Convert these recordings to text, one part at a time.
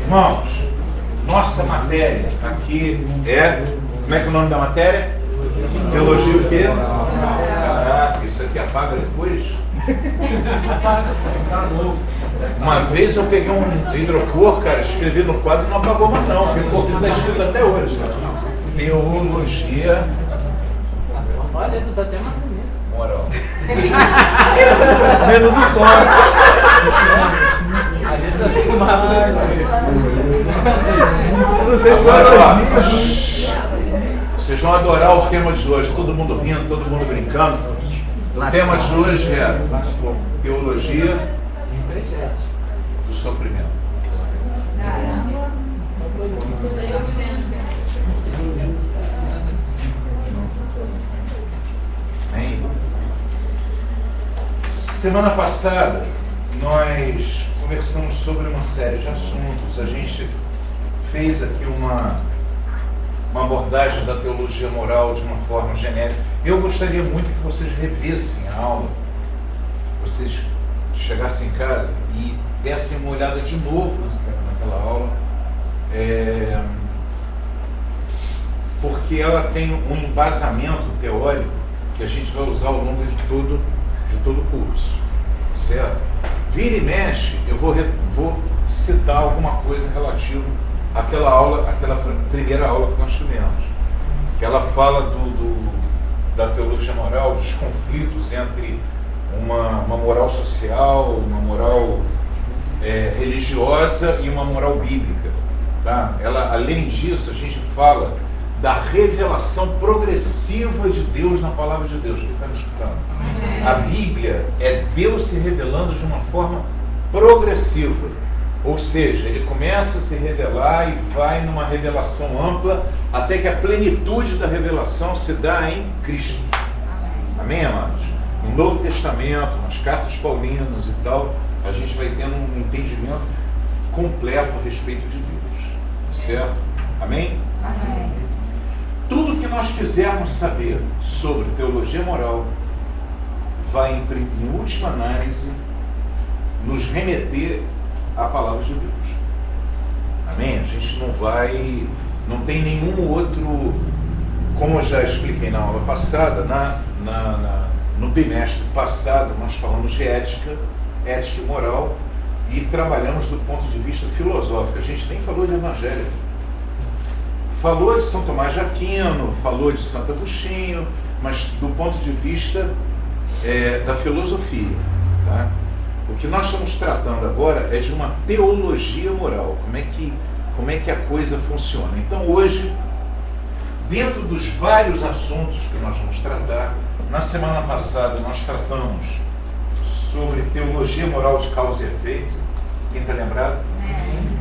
Irmãos, nossa matéria aqui é... Como é que é o nome da matéria? Teologia o quê? Caraca, isso aqui apaga depois? Uma vez eu peguei um hidrocor, cara, escrevi no quadro e não apagou mais não. Ficou tudo escrito até hoje. Teologia... Olha, tu tá até mais bonito. Moral. Menos um corte. A gente tá bem mais bonito. Não sei se foi Vocês vão adorar o tema de hoje. Todo mundo rindo, todo mundo brincando. O tema de hoje é teologia do sofrimento. Amém? Semana passada nós conversamos sobre uma série de assuntos. A gente fez aqui uma abordagem da teologia moral de uma forma genérica. Eu gostaria muito que vocês revissem a aula, vocês chegassem em casa e dessem uma olhada de novo naquela aula, porque ela tem um embasamento teórico que a gente vai usar ao longo de todo o curso, certo? Vira e mexe, eu vou citar alguma coisa relativa àquela aula, aquela primeira aula que nós tivemos, que ela fala da teologia moral, dos conflitos entre uma moral social, uma moral religiosa e uma moral bíblica, tá? Além disso, a gente fala da revelação progressiva de Deus na palavra de Deus. Quem está me escutando? A Bíblia é Deus se revelando de uma forma progressiva, ou seja, ele começa a se revelar e vai numa revelação ampla até que a plenitude da revelação se dá em Cristo. Amém, amados? No Novo Testamento, nas cartas paulinas e tal, a gente vai tendo um entendimento completo a respeito de Deus, certo? Amém? Amém. Tudo que nós quisermos saber sobre teologia moral vai, em última análise, nos remeter à palavra de Deus. Amém? A gente não tem nenhum outro, como eu já expliquei na aula passada, no bimestre passado nós falamos de ética e moral e trabalhamos do ponto de vista filosófico. A gente nem falou de evangelho. Falou de São Tomás de Aquino, falou de Santo Agostinho, mas do ponto de vista da filosofia. Tá? O que nós estamos tratando agora é de uma teologia moral. Como é que a coisa funciona? Então hoje, dentro dos vários assuntos que nós vamos tratar, na semana passada nós tratamos sobre teologia moral de causa e efeito. Quem está lembrado?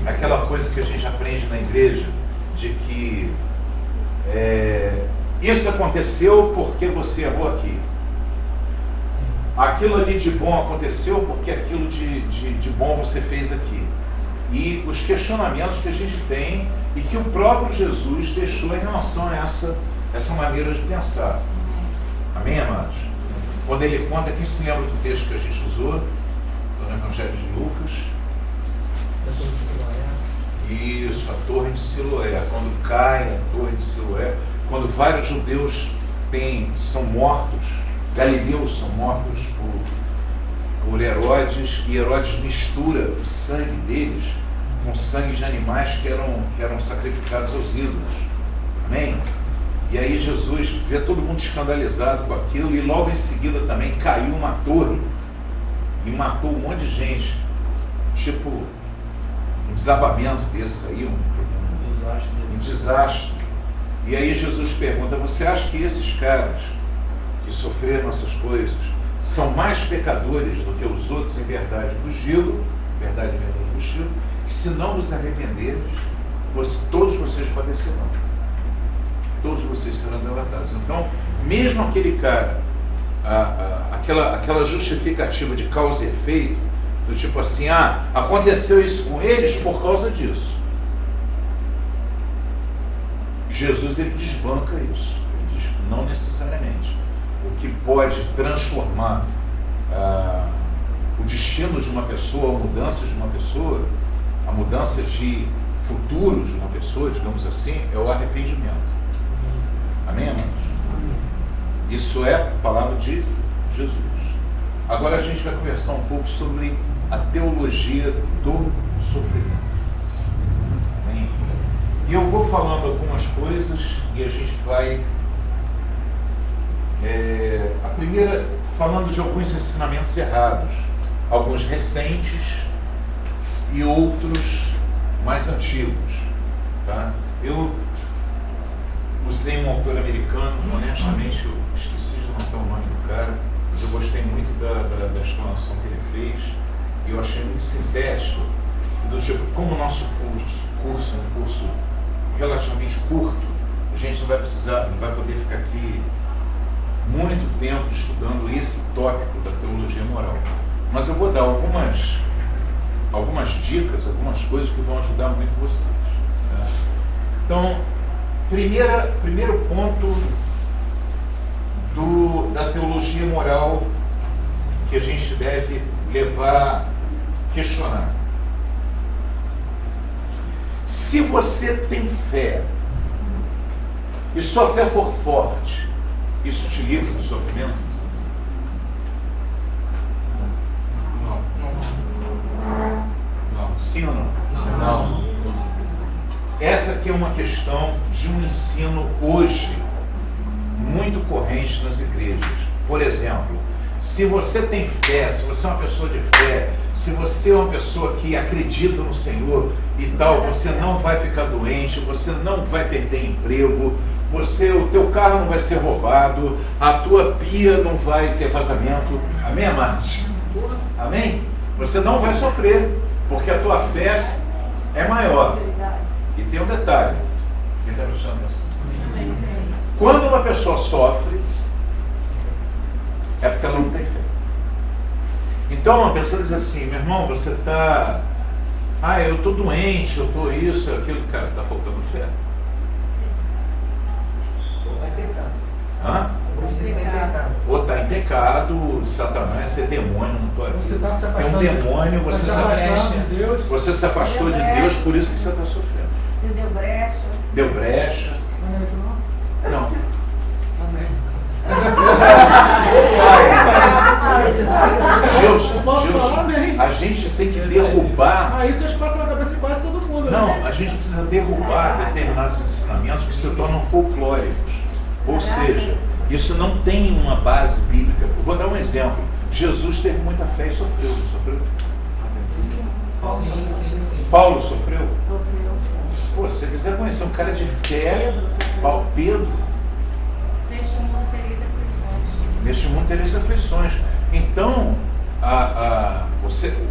Aquela coisa que a gente aprende na igreja, de que isso aconteceu porque você errou aqui. Aquilo ali de bom aconteceu porque aquilo de bom você fez aqui. E os questionamentos que a gente tem e que o próprio Jesus deixou em relação a essa maneira de pensar. Amém, amados? Quando ele conta, quem se lembra do texto que a gente usou no Evangelho de Lucas? Isso, a Torre de Siloé. Quando cai a Torre de Siloé, quando vários judeus são mortos, galileus são mortos por Herodes, e Herodes mistura o sangue deles com sangue de animais que eram sacrificados aos ídolos. Amém? E aí Jesus vê todo mundo escandalizado com aquilo, e logo em seguida também caiu uma torre e matou um monte de gente. Tipo um desabamento desse aí, um desastre. E aí Jesus pergunta: você acha que esses caras que sofreram essas coisas são mais pecadores do que os outros? Em verdade vos digo, que se não vos arrependeres, todos vocês padecerão. Todos vocês serão derrotados. Então, mesmo aquele cara, aquela justificativa de causa e efeito, do tipo assim, aconteceu isso com eles por causa disso. Jesus, ele desbanca isso. Ele diz, não necessariamente. O que pode transformar o destino de uma pessoa, a mudança de uma pessoa, a mudança de futuro de uma pessoa, digamos assim, é o arrependimento. Amém, irmãos? Isso é a palavra de Jesus. Agora a gente vai conversar um pouco sobre a teologia do sofrimento. Amém? E eu vou falando algumas coisas e a gente vai... a primeira, falando de alguns ensinamentos errados, alguns recentes e outros mais antigos. Tá? Eu usei um autor americano, honestamente eu esqueci de anotar o nome do cara, mas eu gostei muito da explanação que ele fez e eu achei muito sintético, do tipo, como o nosso curso é um curso relativamente curto, a gente não vai poder ficar aqui muito tempo estudando esse tópico da teologia moral. Mas eu vou dar algumas dicas, algumas coisas que vão ajudar muito vocês. Tá? Então, primeiro ponto da teologia moral que a gente deve levar, questionar. Se você tem fé e sua fé for forte, isso te livra do sofrimento? Não. Sim ou não? Não. Essa aqui é uma questão de um ensino hoje muito corrente nas igrejas. Por exemplo, se você tem fé, se você é uma pessoa de fé, se você é uma pessoa que acredita no Senhor e tal, você não vai ficar doente, você não vai perder emprego, o teu carro não vai ser roubado, a tua pia não vai ter vazamento. Amém, amados? Amém? Você não vai sofrer, porque a tua fé é maior. E tem um detalhe, quem está prestando atenção? Quando uma pessoa sofre, é porque ela não tem fé. Então uma pessoa diz assim, meu irmão, você está... eu estou doente, eu estou isso, aquilo. Cara, está faltando fé. Ou está em pecado, Satanás é demônio na tua vida. Tem um demônio, você se afastou de Deus, por isso que você está sofrendo. Você deu brecha. Deu brecha. Não é isso não? Não. Gilson, a gente tem que derrubar. Isso passa na cabeça de quase todo mundo. Não, a gente precisa derrubar determinados ensinamentos que se tornam folclóricos. Ou seja, isso não tem uma base bíblica. Eu vou dar um exemplo. Jesus teve muita fé e sofreu. Não sofreu? Sim. Paulo sofreu? Sofreu. Pô, se você quiser conhecer um cara de fé, Pedro. Neste mundo tereis aflições. Neste mundo tereis aflições. Então,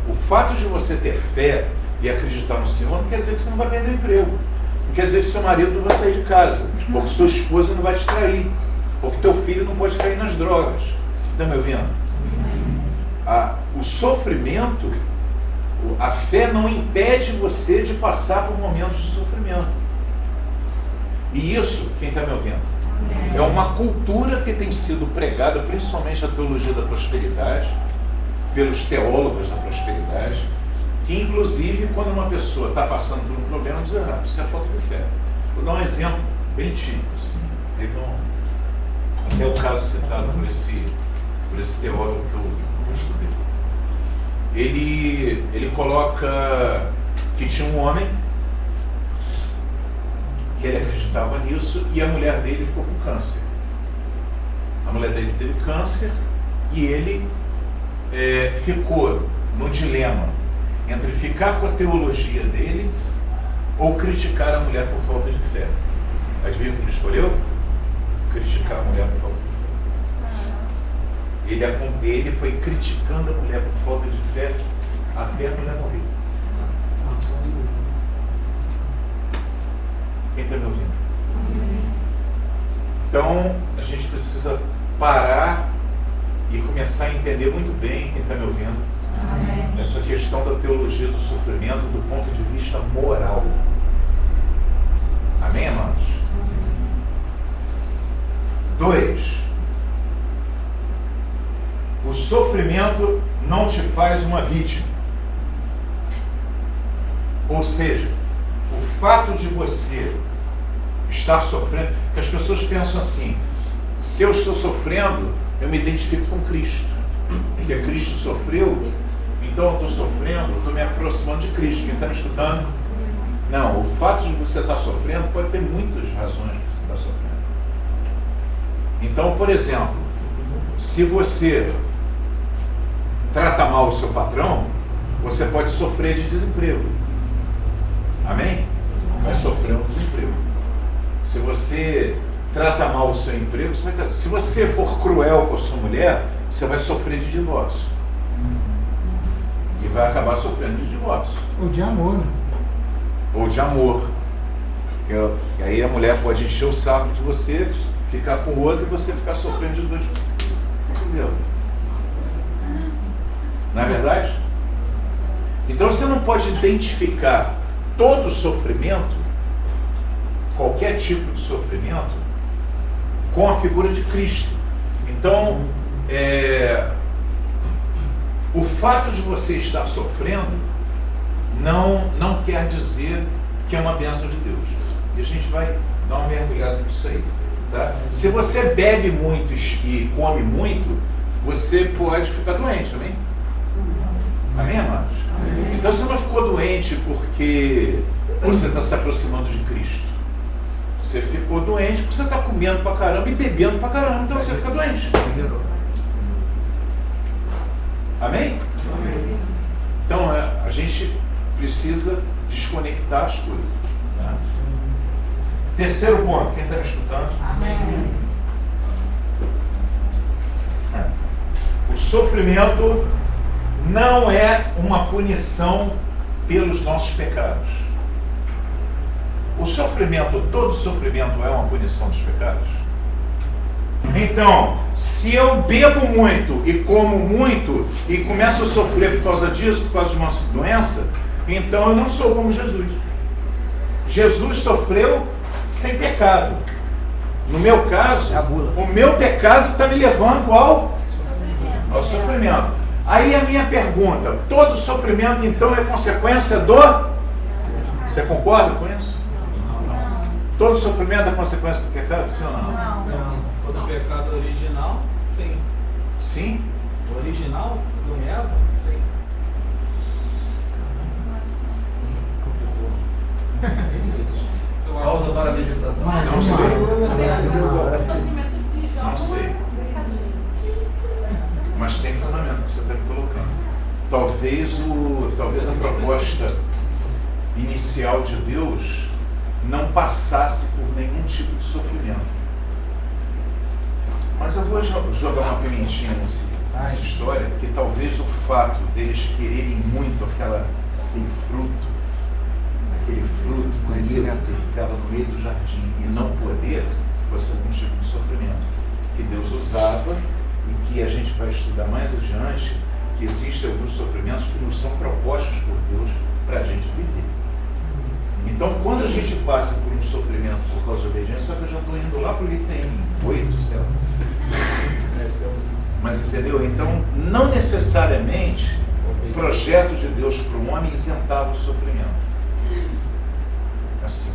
o fato de você ter fé e acreditar no Senhor não quer dizer que você não vai perder o emprego. Não quer dizer que seu marido não vai sair de casa. Ou que sua esposa não vai te trair. Ou que teu filho não pode cair nas drogas. Está me ouvindo? O sofrimento, a fé não impede você de passar por momentos de sofrimento. E isso, quem está me ouvindo? É uma cultura que tem sido pregada, principalmente a teologia da prosperidade, pelos teólogos da prosperidade, que inclusive quando uma pessoa está passando por um problema, diz, isso é falta de fé. Vou dar um exemplo bem típico. Assim. Teve até o caso citado por esse teólogo que eu estudei. Ele coloca que tinha um homem que ele acreditava nisso e a mulher dele ficou com câncer. A mulher dele teve câncer e ele ficou no dilema entre ficar com a teologia dele ou criticar a mulher por falta de fé. Mas viu que ele escolheu? Criticar a mulher por falta de fé. Ele foi criticando a mulher por falta de fé até a mulher morrer. Quem está me ouvindo? Então, a gente precisa parar e começar a entender muito bem, quem está me ouvindo, essa questão da teologia do sofrimento do ponto de vista moral. Amém, amados? 2. O sofrimento não te faz uma vítima. Ou seja, o fato de você estar sofrendo, que as pessoas pensam assim, se eu estou sofrendo, eu me identifico com Cristo. Porque Cristo sofreu, então eu estou sofrendo, eu estou me aproximando de Cristo. Quem está me escutando? Não, o fato de você estar sofrendo pode ter muitas razões para você estar sofrendo. Então, por exemplo, se você trata mal o seu patrão, você pode sofrer de desemprego. Amém? Vai sofrer um desemprego. Se você trata mal o seu emprego, você vai se você for cruel com a sua mulher, você vai sofrer de divórcio. E vai acabar sofrendo de divórcio. Ou de amor, né? Ou de amor. E aí a mulher pode encher o saco de você, ficar com o outro e você ficar sofrendo de dor de cotovelo. Não é verdade? Então você não pode identificar todo sofrimento, qualquer tipo de sofrimento, com a figura de Cristo. Então, o fato de você estar sofrendo não quer dizer que é uma bênção de Deus. E a gente vai dar uma mergulhada nisso aí. Tá? Se você bebe muito e come muito, você pode ficar doente, amém? Amém, amados? Amém. Então você não ficou doente porque você está se aproximando de Cristo. Você ficou doente porque você está comendo pra caramba e bebendo pra caramba, então você fica doente. Amém? Amém. Então a gente precisa desconectar as coisas. Tá? Terceiro ponto, quem está me escutando? Amém. O sofrimento não é uma punição pelos nossos pecados. O sofrimento, todo sofrimento é uma punição dos pecados. Então, se eu bebo muito e como muito e começo a sofrer por causa disso, por causa de uma doença, então eu não sou como Jesus. Jesus sofreu sem pecado. No meu caso, o meu pecado está me levando ao sofrimento. Aí a minha pergunta, todo sofrimento então é consequência do... Você concorda com isso? Não. Todo sofrimento é consequência do pecado, sim ou não? Não. O pecado original, sim. Sim? O original do Eva, sim. Pausa para a vegetação. Não sei. Não Não sei. Mas tem fundamento que você está colocando. Talvez a proposta inicial de Deus não passasse por nenhum tipo de sofrimento. Mas eu vou jogar uma pimentinha nessa história, que talvez o fato deles quererem muito aquele fruto bonito que ficava no meio do jardim e não poder, fosse algum tipo de sofrimento que Deus usava e que a gente vai estudar mais adiante, que existem alguns sofrimentos que nos são propostos por Deus para a gente viver. Então, quando a gente passa por um sofrimento por causa de obediência, só que eu já estou indo lá para o item 8, sei lá. Mas entendeu? Então, não necessariamente o projeto de Deus para o homem isentava o sofrimento. Assim,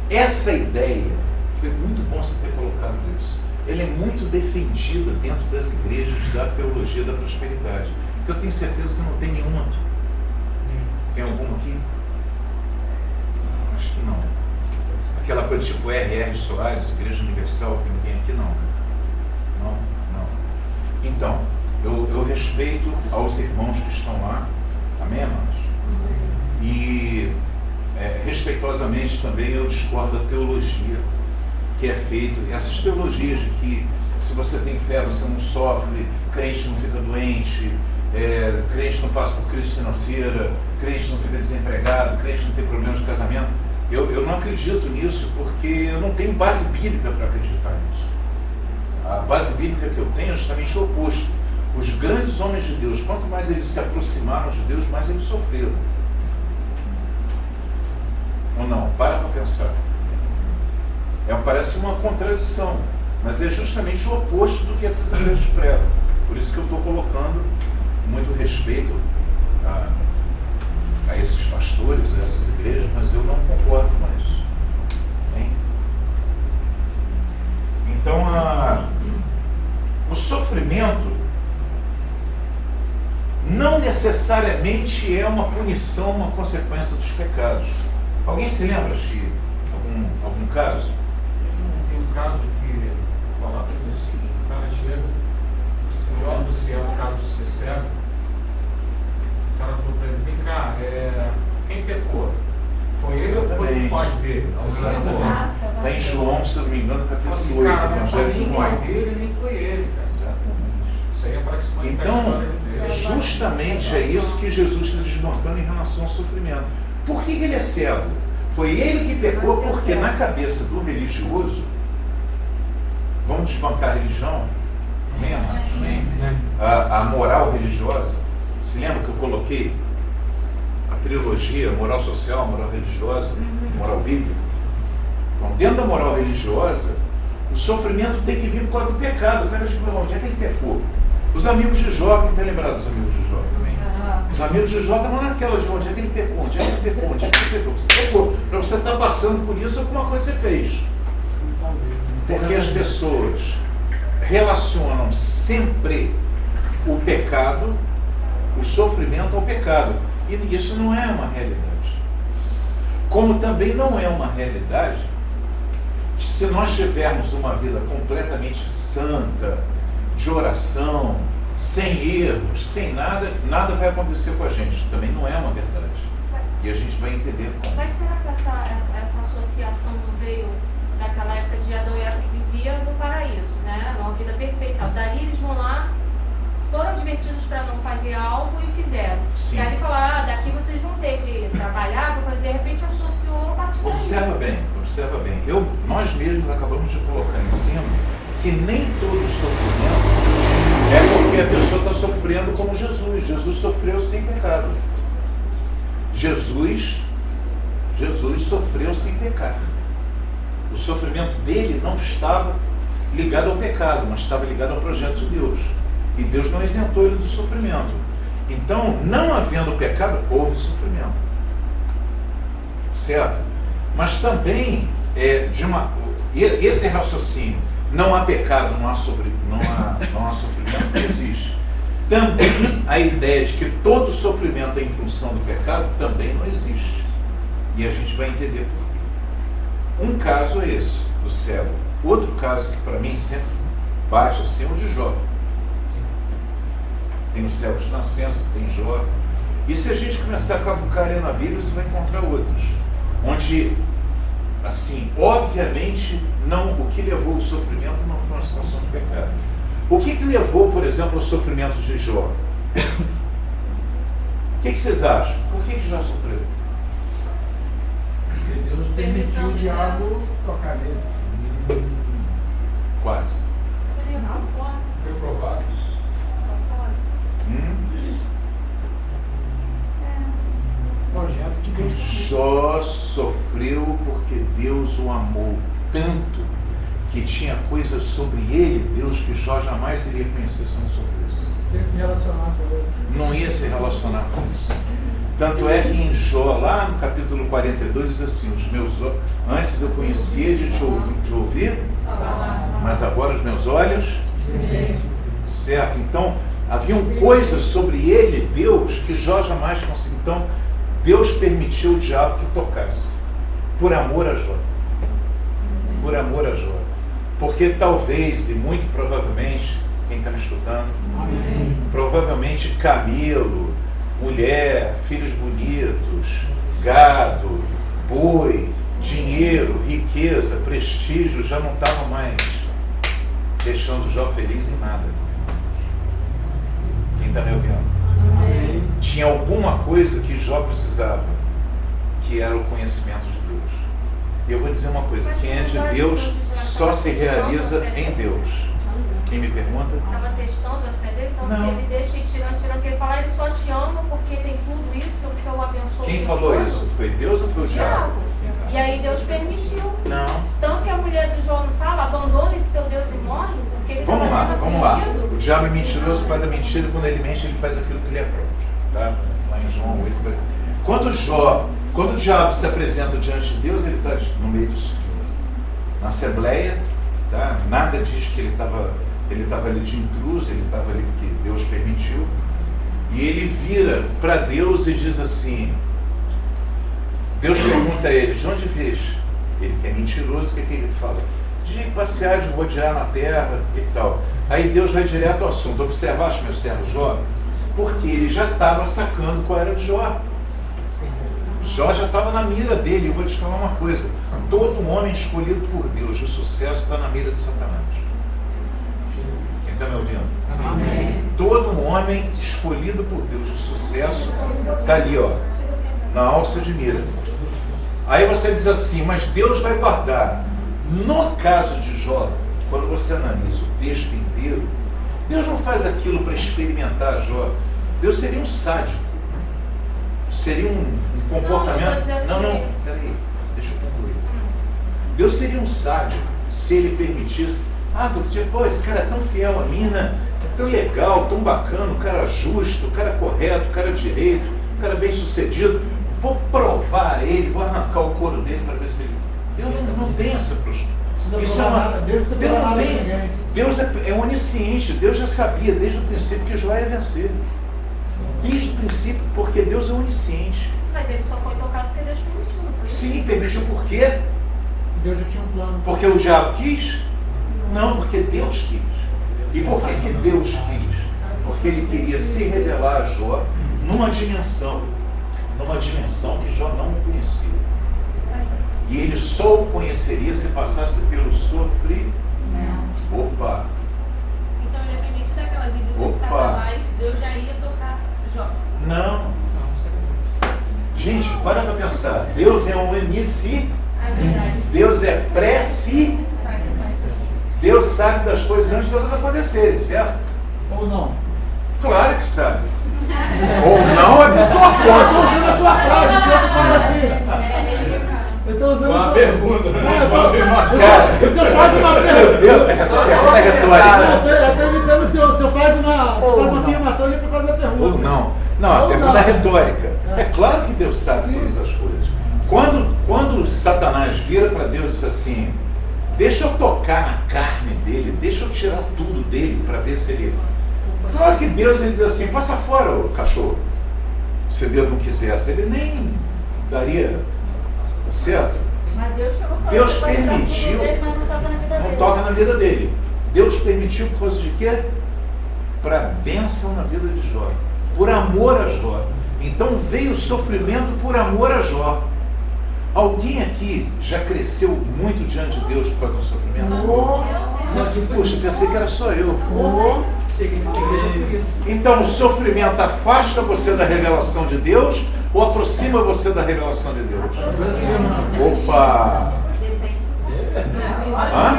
essa ideia, foi muito bom você ter colocado isso. Ela é muito defendida dentro das igrejas da teologia da prosperidade. Que eu tenho certeza que não tem nenhuma aqui. Tem alguma aqui? Acho que não. Aquela coisa tipo R.R. Soares, Igreja Universal, tem alguém aqui? Não. Não. Então, eu respeito aos irmãos que estão lá. Amém, irmãos? E respeitosamente também eu discordo da teologia que é feita, essas teologias de que se você tem fé você não sofre, crente não fica doente, crente não passa por crise financeira, crente não fica desempregado, crente não tem problemas de casamento. Eu não acredito nisso porque eu não tenho base bíblica para acreditar nisso. A base bíblica que eu tenho é justamente o oposto. Os grandes homens de Deus, quanto mais eles se aproximaram de Deus, mais eles sofreram. Ou não? Para pensar. Parece uma contradição, mas é justamente o oposto do que essas igrejas pregam. Por isso que eu estou colocando muito respeito a a esses pastores, a essas igrejas, mas eu não concordo com isso. Hein? Então, o sofrimento não necessariamente é uma punição, uma consequência dos pecados. Alguém se lembra de algum caso? Tem um caso que o Paulo diz o seguinte: o cara chega, joga no céu, no caso de ser cego. O cara falou para ele: vem cá, quem pecou? Foi ele ou foi o pai dele? Está em João, se eu não me engano, capítulo 8, Assim, cara, não foi Evangelho de o pai João. dele, nem foi ele, cara. Exatamente. Isso aí é para que se manifeste a Então, glória de Deus. justamente é isso que Jesus está desmarcando em relação ao sofrimento. Por que ele é cego? Foi ele que pecou porque na cabeça do religioso, vamos desbancar a religião? Amém, amados? Amém. A moral religiosa. Se lembra que eu coloquei a trilogia, moral social, moral religiosa, moral bíblica? Então, dentro da moral religiosa, o sofrimento tem que vir por causa do pecado. O cara diz: onde é que ele pecou? Os amigos de Jó, quem está lembrado dos amigos de Jó? Os amigos de Jó estavam naquela de onde é que ele pecou, onde é que ele pecou, onde é que ele pecou. Você pecou. Para você estar passando por isso, alguma coisa você fez. Porque as pessoas relacionam sempre o pecado, o sofrimento ao pecado. E isso não é uma realidade. Como também não é uma realidade que, se nós tivermos uma vida completamente santa, de oração, sem erros, sem nada, nada vai acontecer com a gente. Também não é uma verdade. E a gente vai entender como. Mas será que essa associação não veio daquela época de Adão e Eva que vivia no paraíso, né? Numa vida perfeita. Dali eles vão lá, foram divertidos para não fazer algo e fizeram. Sim. E aí falaram: daqui vocês vão ter que trabalhar, porque de repente associou a partir daí. Observa bem. Nós mesmos acabamos de colocar em cima que nem todo sofrimento é porque a pessoa está sofrendo como Jesus. Jesus sofreu sem pecado. Jesus sofreu sem pecado. O sofrimento dele não estava ligado ao pecado, mas estava ligado ao projeto de Deus. E Deus não isentou ele do sofrimento. Então, não havendo pecado, houve sofrimento. Certo? Mas também, esse raciocínio, não há pecado, não há sofrimento, não existe. Também a ideia de que todo sofrimento é em função do pecado também não existe. E a gente vai entender por quê. Um caso é esse, do cego. Outro caso que para mim sempre bate assim é o de Jó. Tem o cego de nascença, tem Jó. E se a gente começar a cavucar ali na Bíblia, você vai encontrar outros. Onde, assim, obviamente, o que levou ao sofrimento não foi uma situação de pecado. O que levou, por exemplo, ao sofrimento de Jó? O que vocês acham? Por que Jó sofreu? Porque Deus permitiu o diabo tocar nele. Quase. Foi provado. Projeto de Deus. Jó sofreu porque Deus o amou tanto que tinha coisas sobre ele, Deus, que Jó jamais iria conhecer se não sofresse. Ia se relacionar com ele. Não ia se relacionar com isso. Tanto é que em Jó, lá no capítulo 42, diz assim: antes eu conhecia de ouvir, mas agora os meus olhos, certo? Então, haviam coisas sobre ele, Deus, que Jó jamais conseguiu. Então, Deus permitiu o diabo que tocasse, por amor a Jó. Por amor a Jó. Porque talvez, e muito provavelmente, quem está me escutando, provavelmente camelo, mulher, filhos bonitos, gado, boi, dinheiro, riqueza, prestígio, já não estava mais deixando Jó feliz em nada. Quem está me ouvindo? Tinha alguma coisa que Jó precisava, que era o conhecimento de Deus. E eu vou dizer uma coisa: quem é de Deus só se realiza em Deus. Quem me pergunta? Estava testando a fé dele, tanto Não. que ele deixa ir tirando, que ele fala: ele só te ama porque tem tudo isso, porque você o abençoou. Quem falou isso? Foi Deus ou foi o diabo? E aí Deus permitiu. Não. Tanto que a mulher do Jó não fala: abandona esse teu Deus e morre, porque ele Vamos estava lá, sendo vamos lá. afligido. O diabo é mentiroso, pai da mentira, quando ele mente, ele faz aquilo que ele é próprio. Tá? Lá em João 8. Quando o diabo se apresenta diante de Deus, ele está no meio do Senhor. Na Assembleia, tá? Nada diz que ele estava ali de intruso, ele estava ali porque Deus permitiu. E ele vira para Deus e diz assim, Deus pergunta a ele, de onde vês? Ele que é mentiroso, o que ele fala? De passear, de rodear na terra e tal. Aí Deus vai direto ao assunto. Observaste meu servo Jó? Porque ele já estava sacando qual era de Jó. Jó já estava na mira dele. Eu vou te falar uma coisa. Todo homem escolhido por Deus, o sucesso está na mira de Satanás. Quem está me ouvindo? Amém. Todo homem escolhido por Deus, o sucesso está ali, ó, na alça de mira. Aí você diz assim, mas Deus vai guardar. No caso de Jó, quando você analisa o texto inteiro, Deus não faz aquilo para experimentar Jó. Deus seria um sádico. Seria um comportamento... Não, peraí, deixa eu concluir. Deus seria um sádico se ele permitisse... pô, esse cara é tão fiel a mim, né? É tão legal, tão bacana, um cara justo, um cara correto, um cara direito, um cara bem sucedido. Vou provar ele, vou arrancar o couro dele para ver se ele... Deus não tem essa postura. Isso é uma... Deus não tem. Deus é onisciente. Deus já sabia desde o princípio que Jó ia vencer. Desde o princípio, porque Deus é onisciente. Mas ele só foi tocado porque Deus permitiu, não foi? Sim, permitiu por quê? Deus já tinha um plano. Porque o diabo quis? Não, porque Deus quis. E por que Deus quis? Porque ele queria se revelar a Jó numa dimensão que Jó não conhecia. E ele só o conheceria se passasse pelo sofrimento. Opa! Então ele permite daquela visita de Satanás, Deus já ia tocar Jó. Não. Gente, para pra pensar. Deus é um MC. É verdade. Deus é pré-si. Deus sabe das coisas antes de elas acontecerem, certo? Ou não? Claro que sabe. Ou não é de tua Eu estou conta. usando a sua frase, o senhor fala assim. Eu estou usando Uma pergunta, né? Uma afirmação. O senhor faz uma pergunta. É retórica. Eu estou imitando o senhor. O senhor faz uma afirmação e ele faz a pergunta. Ou não. Não, a pergunta é retórica. É claro que Deus sabe todas as coisas. Quando Satanás vira para Deus e diz assim, deixa eu tocar na carne dele, deixa eu tirar tudo dele para ver se ele... Claro que Deus ele diz assim, passa fora o cachorro. Se Deus não quisesse, ele nem daria, certo? Mas Deus chegou a falar Deus que vai tirar tudo permitiu, dele, mas não toca na vida não dele. toca na vida dele. Deus permitiu por causa de quê? Para bênção na vida de Jó. Por amor a Jó. Então veio o sofrimento por amor a Jó. Alguém aqui já cresceu muito diante de Deus por causa do sofrimento? Poxa, pensei que era só eu. Então o sofrimento afasta você da revelação de Deus ou aproxima você da revelação de Deus? Opa! Hã?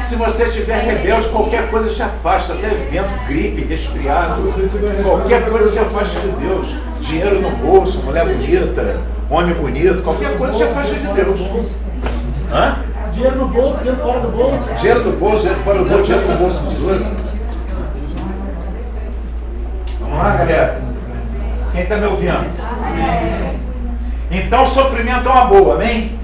Se você estiver rebelde, qualquer coisa te afasta, até vento, gripe, resfriado, qualquer coisa te afasta de Deus. Dinheiro no bolso, mulher bonita, homem bonito, qualquer coisa te afasta de Deus. Hã? Dinheiro no bolso, dinheiro fora do bolso. Dinheiro do bolso, dinheiro fora do bolso, dinheiro no bolso dos outros. Vamos lá, galera? Quem está me ouvindo? Então, sofrimento é uma boa, amém?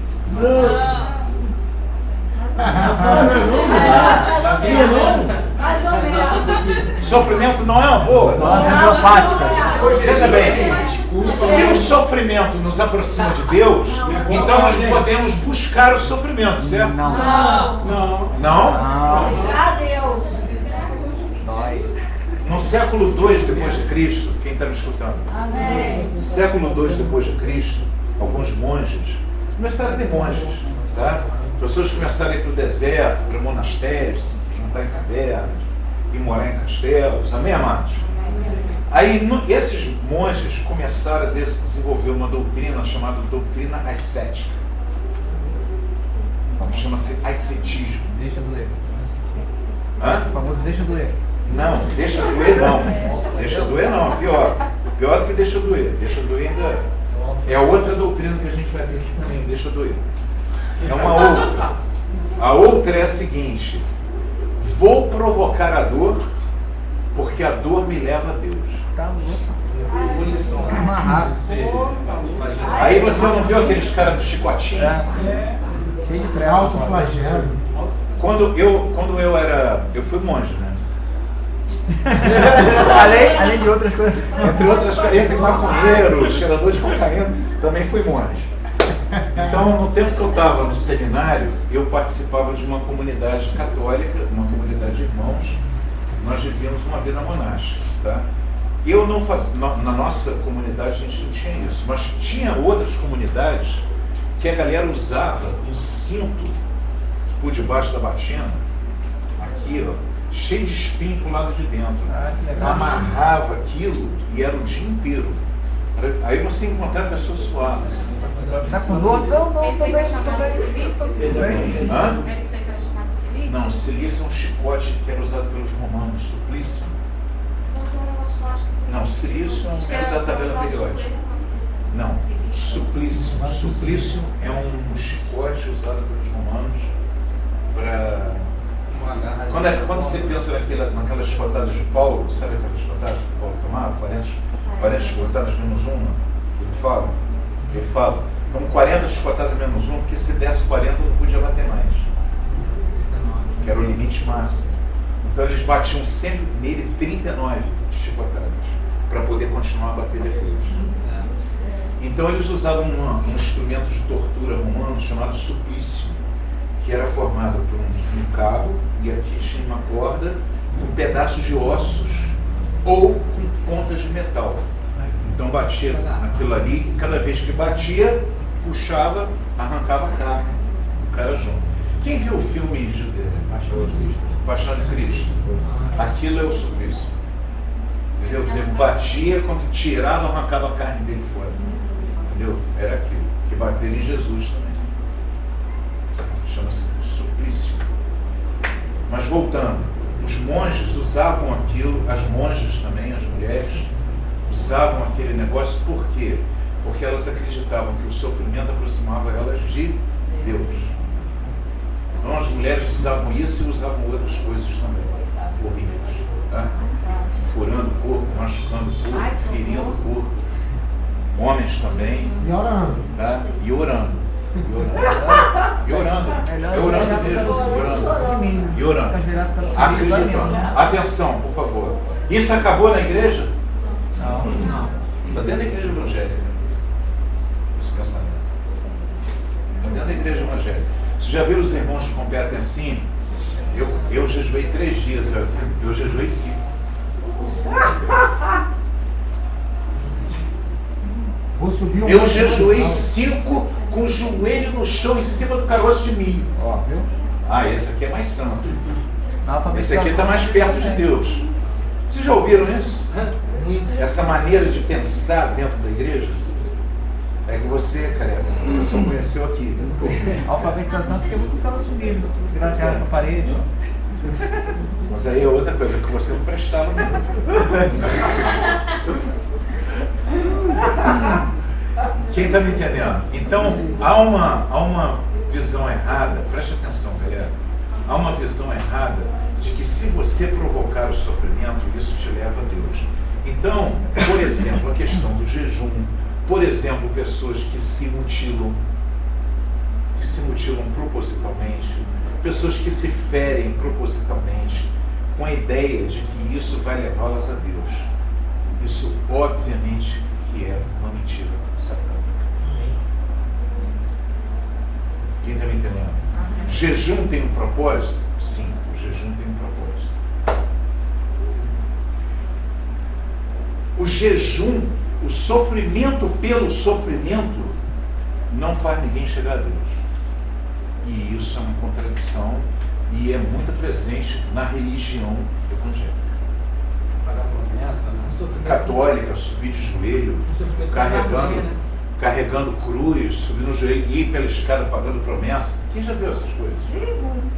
Mais ou menos. Sofrimento não é uma boa. Veja bem, se o sofrimento nos aproxima de Deus, então nós podemos buscar o sofrimento, certo? Não. Não? Adeus. No século II depois de Cristo, quem está me escutando? Amém. Século II depois de Cristo, alguns monges começaram a ter monges, tá? Pessoas começaram a ir para o deserto, para monastérios, se juntar em cavernas e morar em castelos, amém, amados? Aí esses monges começaram a desenvolver uma doutrina chamada doutrina ascética. Chama-se ascetismo. Deixa doer. Hã? O famoso deixa doer. Não, deixa doer não. Deixa doer não, pior. Pior do que deixa doer. Deixa doer ainda é a outra doutrina que a gente vai ter aqui também, deixa doer. É uma outra. A outra é a seguinte: vou provocar a dor porque a dor me leva a Deus. Tá louco. Uma raça. Aí você não viu aqueles caras do chicotinho? Cheio de prego. Alto flagelo. Quando eu era... Eu fui monge, né? Além de outras coisas. Entre outras coisas, entre maconheiro, cheirador de cocaína, também fui monge. Então, no tempo que eu estava no seminário, eu participava de uma comunidade católica, uma comunidade de irmãos. Nós vivíamos uma vida monástica, tá? Eu não fazia, na nossa comunidade a gente não tinha isso, mas tinha outras comunidades que a galera usava um cinto por debaixo da batina, aqui, ó, cheio de espinho pro lado de dentro. Amarrava aquilo e era o dia inteiro. Aí você encontrava pessoas suaves. Tá com dor? Não, Esse aí foi chamado silício? Hã? Era isso aí que era chamado silício? Não, silício é um chicote que era usado pelos romanos, suplício. Eu acho que sim. Não, silício Acho que é da tabela eu acho que periódica. esse, não sei se é Não, silício. suplício. Suplício é um chicote usado pelos romanos para... Quando você pensa naquelas chicotadas de Paulo, sabe aquelas chicotadas que Paulo tomava? 40 chicotadas menos uma, que ele fala, então 40 chicotadas menos uma, porque se desse 40 não podia bater mais, que era o limite máximo. Então eles batiam sempre nele 39 chicotadas, para poder continuar a bater depois. Então eles usavam um instrumento de tortura romano chamado suplício, que era formado por um cabo, e aqui tinha uma corda, com pedaços de ossos ou com pontas de metal. Então batia naquilo ali, e cada vez que batia, puxava, arrancava a carne do cara junto. Quem viu o filme de Paixão de Cristo? Aquilo é o suplício. Entendeu? Ele batia, quando tirava, arrancava a carne dele fora. Entendeu? Era aquilo. Que bateram em Jesus também. Chama-se suplício. Mas voltando, os monges usavam aquilo, as monjas também, as mulheres, usavam aquele negócio por quê? Porque elas acreditavam que o sofrimento aproximava elas de Deus. Então as mulheres usavam isso e usavam outras coisas também, horríveis, tá? Furando o corpo, machucando o corpo, ferindo o corpo. Homens também. E orando. Tá? E orando. E orando mesmo, e orando. Acreditando. Atenção, por favor. Isso acabou na igreja? Não. Está dentro da igreja evangélica. Esse pensamento. Está dentro da igreja evangélica. Vocês já viram os irmãos que competem assim? Eu jejuei 3 dias, eu jejuei 5. Vou subir Eu jejuei 5 com o joelho no chão em cima do caroço de milho. Ó, viu? Ah, esse aqui é mais santo. Esse aqui está mais perto de Deus. Vocês já ouviram isso? Essa maneira de pensar dentro da igreja? É que você, careca, você só conheceu aqui. A alfabetização fica muito ficava subindo, graças à parede. Mas aí é outra coisa, que você não prestava mesmo. Quem está me entendendo? Então, há uma visão errada, preste atenção, galera. Há uma visão errada de que se você provocar o sofrimento, isso te leva a Deus. Então, por exemplo, a questão do jejum, por exemplo, pessoas que se mutilam propositalmente, pessoas que se ferem propositalmente, com a ideia de que isso vai levá-las a Deus. Isso, obviamente, que é uma mentira satânica. Quem está me entendendo? Jejum tem um propósito? Sim, o jejum tem um propósito. O jejum, o sofrimento pelo sofrimento, não faz ninguém chegar a Deus. E isso é uma contradição e é muito presente na religião evangélica. Pagar promessa, né? Católica, subir de joelho, carregando cruz, subir no joelho e ir pela escada pagando promessa. Quem já viu essas coisas?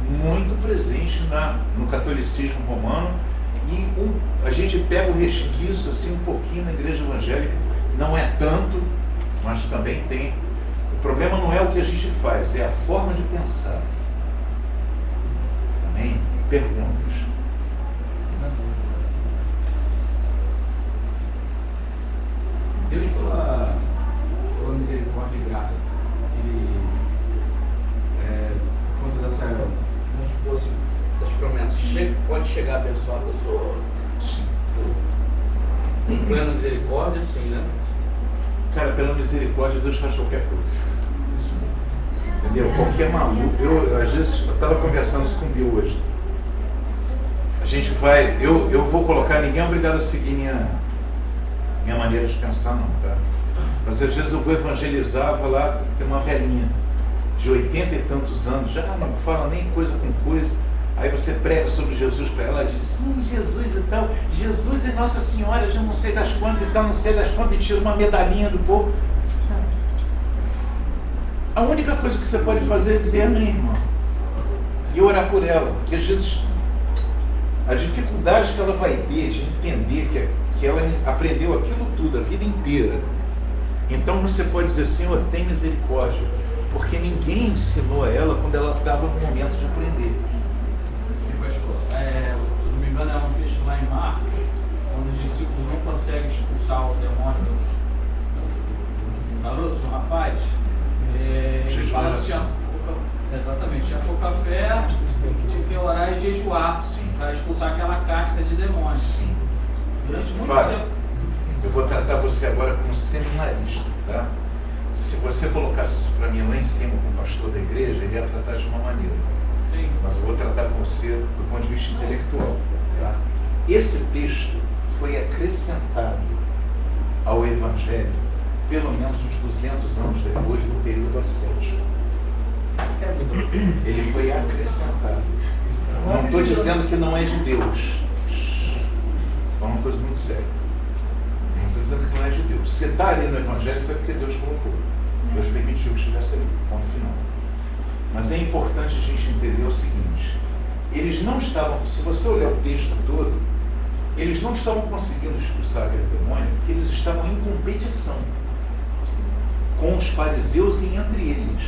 Muito presente no catolicismo romano, e a gente pega o resquício assim um pouquinho na igreja evangélica, não é tanto, mas também tem. O problema não é o que a gente faz, é a forma de pensar. Amém? Perguntas. Deus, pela misericórdia e graça, Ele, por conta dessa, vamos supor assim, das promessas, pode chegar a abençoar a pessoa. Sim. Por plena misericórdia, sim, né? Cara, pela misericórdia, Deus faz qualquer coisa. Entendeu? Qualquer maluco. Às vezes, eu estava conversando isso com o Bill hoje. A gente vai. Eu vou colocar, ninguém é obrigado a seguir minha maneira de pensar, não, tá? Mas às vezes eu vou evangelizar, vou lá, tem uma velhinha de 80 e tantos anos, já não fala nem coisa com coisa. Aí você prega sobre Jesus para ela, diz, sim, Jesus e tal, Jesus e Nossa Senhora, já não sei das quantas e tal, não sei das quantas, e tira uma medalhinha do povo. A única coisa que você pode fazer é dizer amém, irmão. E orar por ela, porque às vezes a dificuldade que ela vai ter de entender que ela aprendeu aquilo tudo a vida inteira. Então você pode dizer, Senhor, tem misericórdia, porque ninguém ensinou a ela quando ela estava no momento de aprender. Se não me engano, é um texto lá em Marcos, onde os discípulos não conseguem expulsar o demônio do garoto, do rapaz. Ele fala que tinha pouca fé, tinha que orar e jejuar para expulsar aquela casta de demônios. Sim. Durante muito Fábio, tempo. eu vou tratar você agora como seminarista, tá? Se você colocasse isso para mim lá em cima com o pastor da igreja, ele ia tratar de uma maneira. Sim. Mas eu vou tratar com você do ponto de vista intelectual. Tá? Esse texto foi acrescentado ao Evangelho pelo menos uns 200 anos depois do período ascético. Ele foi acrescentado. Não estou dizendo que não é de Deus. É uma coisa muito séria. Não estou dizendo que não é de Deus. Se está ali no Evangelho foi porque Deus colocou. Deus permitiu que estivesse ali. Ponto final. Mas é importante a gente entender o seguinte: eles não estavam, se você olhar o texto todo, eles não estavam conseguindo expulsar aquele demônio porque eles estavam em competição com os fariseus e entre eles.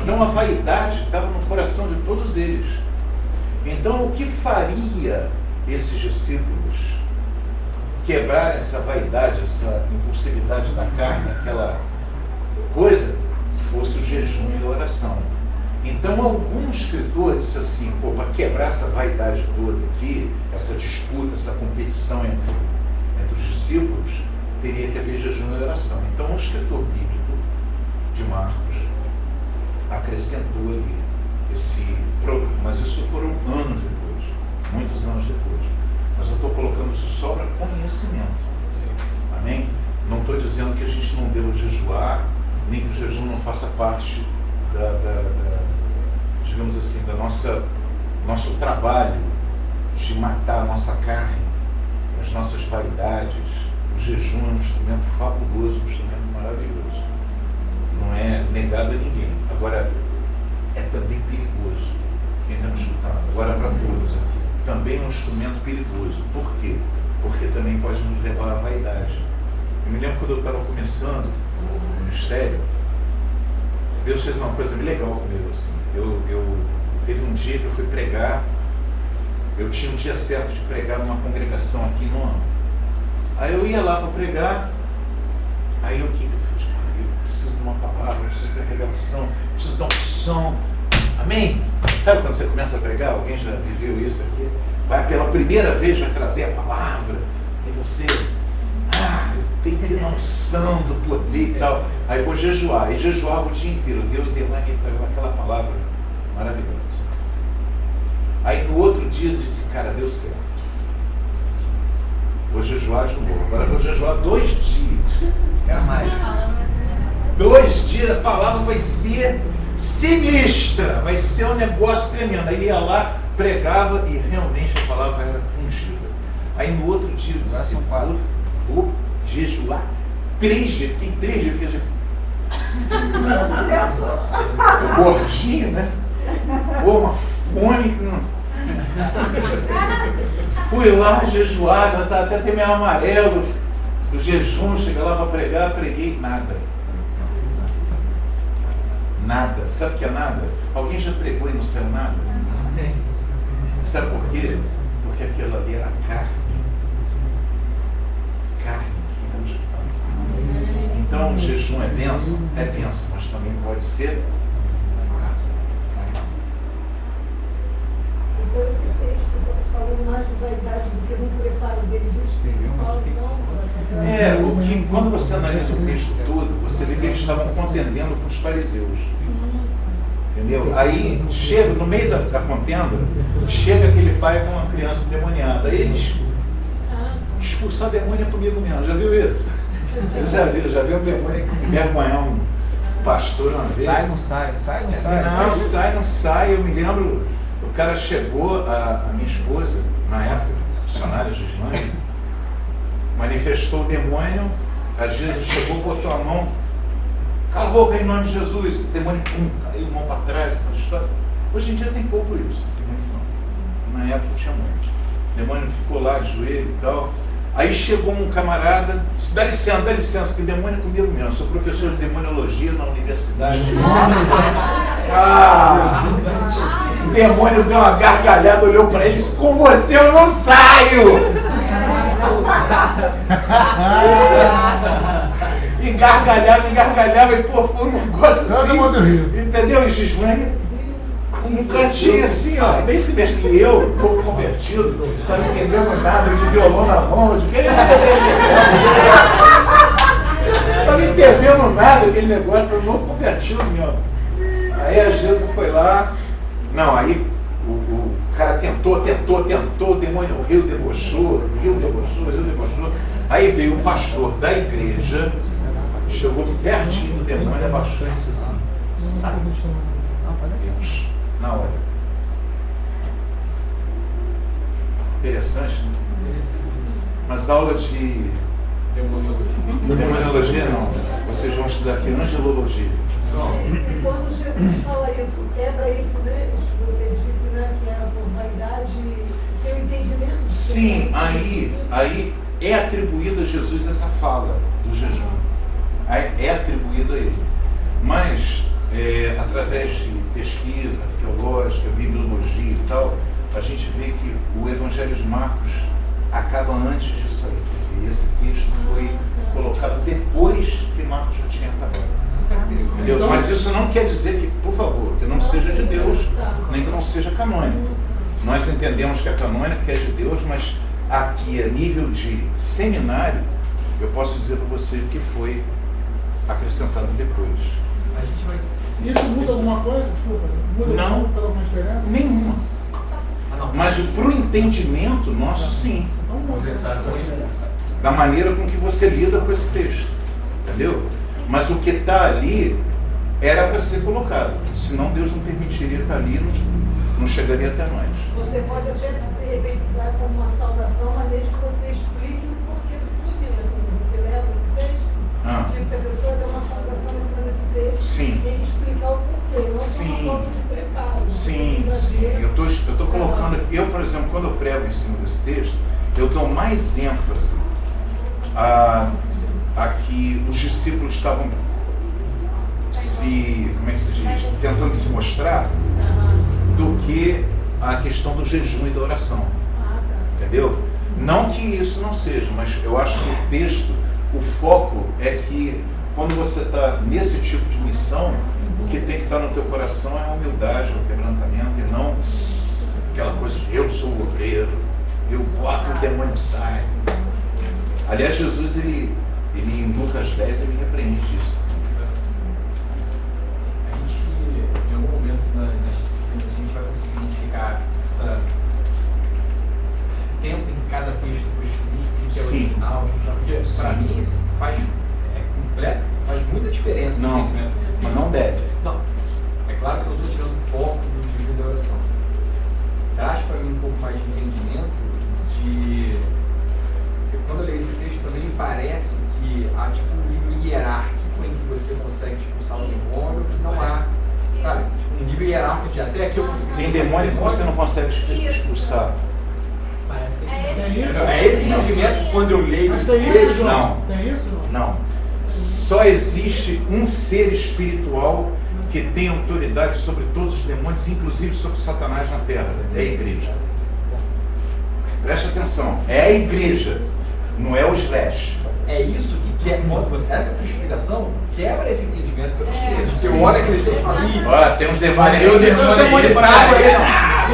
Então a vaidade estava no coração de todos eles. Então o que faria esses discípulos quebrar essa vaidade, essa impulsividade da carne, aquela coisa, fosse o jejum e a oração. Então algum escritor disse assim, para quebrar essa vaidade toda aqui, essa disputa, essa competição entre os discípulos, teria que haver jejum e oração. Então o escritor bíblico de Marcos acrescentou ali esse programa, mas isso foram anos depois, muitos anos depois. Mas eu estou colocando isso só para conhecimento. Amém? Não estou dizendo que a gente não deva jejuar, nem que o jejum não faça parte digamos assim, da nosso trabalho de matar a nossa carne, as nossas vaidades. O jejum é um instrumento fabuloso, um instrumento maravilhoso. Não é negado a ninguém. Agora, é também perigoso. Quem está me escutando? Agora para todos aqui. Também é um instrumento perigoso. Por quê? Porque também pode nos levar à vaidade. Eu me lembro quando eu estava começando o ministério, Deus fez uma coisa bem legal comigo, assim. Teve um dia que eu fui pregar, eu tinha um dia certo de pregar numa congregação aqui no ano. Aí eu ia lá para pregar, aí o que eu fiz? Eu preciso de uma palavra, eu preciso de uma revelação, eu preciso de uma unção. Amém? Sabe quando você começa a pregar? Alguém já viveu isso aqui? Vai pela primeira vez, vai trazer a palavra, e você... eu tenho que ter noção do poder e tal. Aí vou jejuar. E jejuava o dia inteiro. Deus ia lá e me entregou aquela palavra maravilhosa. Aí no outro dia eu disse, cara, deu certo. Vou jejuar de novo. Agora vou jejuar 2 dias. Jamais. 2 dias, a palavra vai ser sinistra. Vai ser um negócio tremendo. Aí ia lá, pregava e realmente a palavra era ungida. Aí no outro dia eu disse, vou jejuar 3 dias. Fiquei 3 dias, fiquei gordinho, né? Uma fome que não... Fui lá jejuar, até ter meio amarelo do jejum, cheguei lá para pregar, preguei nada. Nada. Sabe o que é nada? Alguém já pregou e não saiu nada? Sabe por quê? Porque aquilo ali era carne. Carne. Então, o jejum é bênção? É bênção, mas também pode ser. Então esse texto está se falando mais de vaidade do que no preparo deles espiritual, O que, quando você analisa o texto todo, você vê que eles estavam contendendo com os fariseus. Entendeu? Aí, chega, no meio da contenda, chega aquele pai com uma criança endemoniada. Aí eles expulsar demônio é comigo mesmo. Já viu isso? Já viu um demônio envergonhar um pastor uma vez? Sai, não sai. Não sai. Eu me lembro, o cara chegou, a minha esposa, na época, funcionária de Gislaine, manifestou o demônio, a Jesus chegou, botou a mão, cala a boca em nome de Jesus, o demônio caiu a mão para trás, aquela história. Hoje em dia tem pouco isso, tem muito não. Na época tinha muito. O demônio ficou lá de joelho e tal. Aí chegou um camarada, disse, dá licença, que demônio é comigo mesmo. Eu sou professor de demoniologia na universidade. O demônio deu uma gargalhada, olhou para ele e disse, com você eu não saio! E gargalhava, e pô, foi um negócio assim. Entendeu? E Gislaine com um cantinho assim, ó. Daí se mexe que eu, povo convertido, não estava entendendo nada, de violão na mão, de que ele não estava entendendo nada aquele negócio, eu não convertido mesmo. Aí a Jesus foi lá, não, aí o cara tentou, o demônio riu, debochou. Aí veio o pastor da igreja, chegou pertinho do demônio, abaixou e disse assim, sai, Deus, na hora. Interessante, né? Mas aula de demoniologia não, vocês vão estudar aqui angelologia. E quando Jesus fala isso, quebra isso deles, você disse, né, que era por vaidade, tem um entendimento de sim, aí é atribuído a Jesus essa fala do jejum. É atribuído a ele. Mas, através de pesquisa arqueológica, bibliologia e tal, a gente vê que o Evangelho de Marcos acaba antes disso aí. Quer dizer, esse texto foi colocado depois que Marcos já tinha acabado. Entendeu? Mas isso não quer dizer que, por favor, que não seja de Deus, nem que não seja canônico. Nós entendemos que a canônica é de Deus, mas aqui, a nível de seminário, eu posso dizer para vocês que foi acrescentado depois. A gente vai... Isso muda alguma coisa? Desculpa. Muda alguma diferença? Nenhuma. Mas para o entendimento nosso, sim. Da maneira com que você lida com esse texto. Entendeu? Mas o que está ali era para ser colocado. Senão Deus não permitiria estar ali, não chegaria até nós. Você pode até, de repente, dar como uma saudação, mas desde que você explique o porquê do tudo, né? Quando você leva esse texto, tipo, se a pessoa der uma saudação em cima desse texto, sim, tem que explicar o porquê, não sim, uma forma de preparo. Sim, eu estou colocando, eu, por exemplo, quando eu prego em cima desse texto, eu dou mais ênfase a que os discípulos estavam como é que se diz, tentando se mostrar, do que a questão do jejum e da oração. Entendeu? Não que isso não seja, mas eu acho que o texto, o foco é que quando você está nesse tipo de missão, o que tem que estar no teu coração é a humildade, o quebrantamento, e não aquela coisa de eu sou o obreiro, eu boto, o demônio sai. Aliás, Jesus, ele em Lucas 10, ele repreende isso. A gente, em algum momento nas disciplinas, a gente vai conseguir identificar esse tempo em que cada texto foi escrito, o que é original, porque para mim faz muita diferença. Não, mas não deve. Não, é claro que eu estou tirando o foco do jejum da oração. Traz para mim um pouco mais de entendimento porque quando eu leio esse texto também me parece que há tipo um nível hierárquico em que você consegue expulsar o demônio, que não há, sabe, tipo, um nível hierárquico de até aqui eu consigo. Tem demônio que você não consegue expulsar. Parece que É esse entendimento que quando eu leio Mas esse tem isso, texto, João? Tem isso? Não. Só existe um ser espiritual que tem autoridade sobre todos os demônios, inclusive sobre Satanás na Terra. É a igreja. Preste atenção. É a igreja, não é o slash. é isso que que essa tua explicação quebra esse entendimento que eu descrevo. Porque eu olho aqueles dois e falo, olha, tem uns demônios. o demônio brabo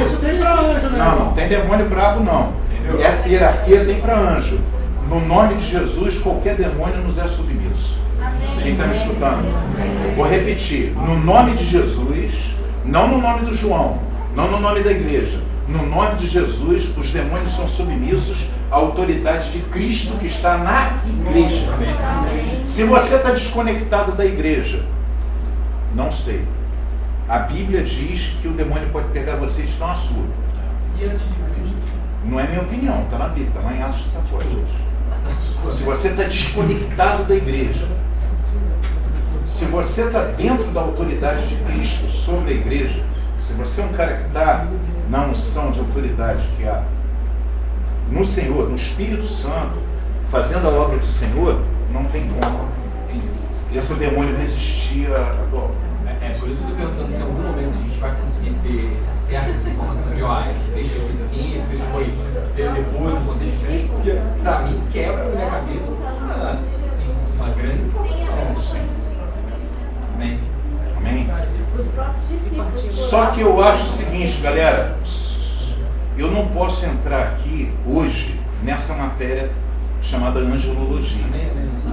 Isso tem pra anjo, né? Não tem demônio brabo, não. Essa hierarquia tem para anjo. No nome de Jesus, qualquer demônio nos é submisso. Quem está me escutando? Vou repetir. No nome de Jesus, não no nome do João, não no nome da igreja. No nome de Jesus, os demônios são submissos à autoridade de Cristo que está na igreja. Se você está desconectado da igreja, não sei. A Bíblia diz que o demônio pode pegar você e te dar uma surra. E antes de Cristo? Não é minha opinião, está na Bíblia, está lá em Atos dos Apóstolos. Se você está desconectado da igreja, se você está dentro da autoridade de Cristo sobre a igreja, se você é um cara que está na unção de autoridade que há no Senhor, no Espírito Santo, fazendo a obra do Senhor, não tem como esse demônio resistir a tua obra. É por isso que eu estou perguntando se em algum momento a gente vai conseguir ter esse acesso a essa informação de esse texto aqui sim, esse texto foi depois, um contexto diferente, porque para mim quebra na minha cabeça uma grande informação. Amém. Amém? Os próprios discípulos. Só que eu acho o seguinte, galera, eu não posso entrar aqui hoje nessa matéria chamada angelologia,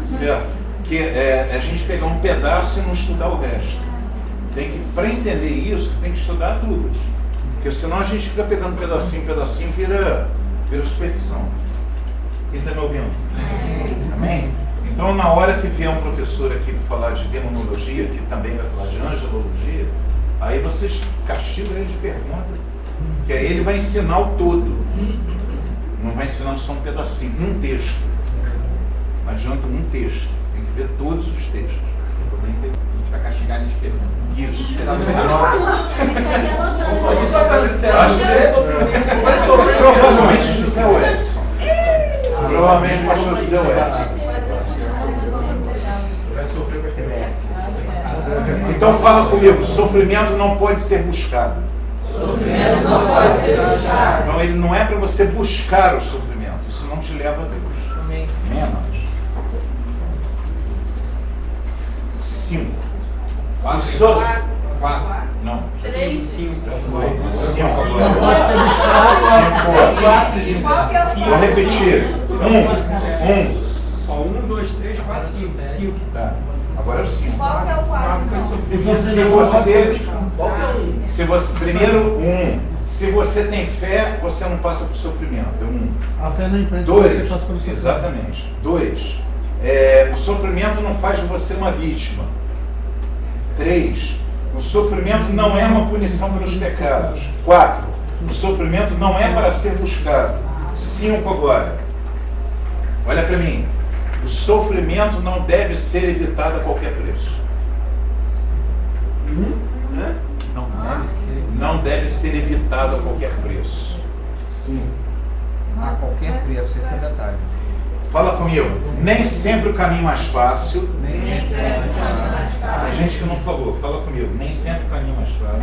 certo? Que é a gente pegar um pedaço e não estudar o resto. Para entender isso, tem que estudar tudo. Porque senão a gente fica pegando pedacinho, vira superstição. Quem está me ouvindo? Amém? Então, na hora que vier um professor aqui falar de demonologia, que também vai falar de angelologia, aí vocês castigam ele de pergunta, que aí ele vai ensinar o todo. Não vai ensinar só um pedacinho, um texto. Não adianta um texto, tem que ver todos os textos. A gente vai castigar ele de pergunta. Isso. Provavelmente José Edson. Provavelmente o pastor José Edson. Então fala comigo, sofrimento não pode ser buscado. Sofrimento não pode ser buscado. Então ele não é para você buscar o sofrimento, isso não te leva a Deus. Amém. Menos. 5. 4. Não. 3. 5. Não pode ser buscado. 5. Vou repetir. 1. 1, 2, 3, 4, 5. Tá. Agora é o 5. Qual que é o 4? Se você primeiro, 1. Se você tem fé, você não passa por sofrimento. É 1. A fé não impede que 2. você passe pelo sofrimento. Exatamente. 2. O sofrimento não faz de você uma vítima. 3. O sofrimento não é uma punição pelos pecados. 4. O sofrimento não é para ser buscado. 5 agora. Olha para mim. O sofrimento não deve ser evitado a qualquer preço. Não deve ser evitado a qualquer preço. A qualquer preço, esse é o detalhe. Fala comigo. Nem sempre o caminho mais fácil. Tem gente que não falou. Fala comigo. Nem sempre o caminho mais fácil.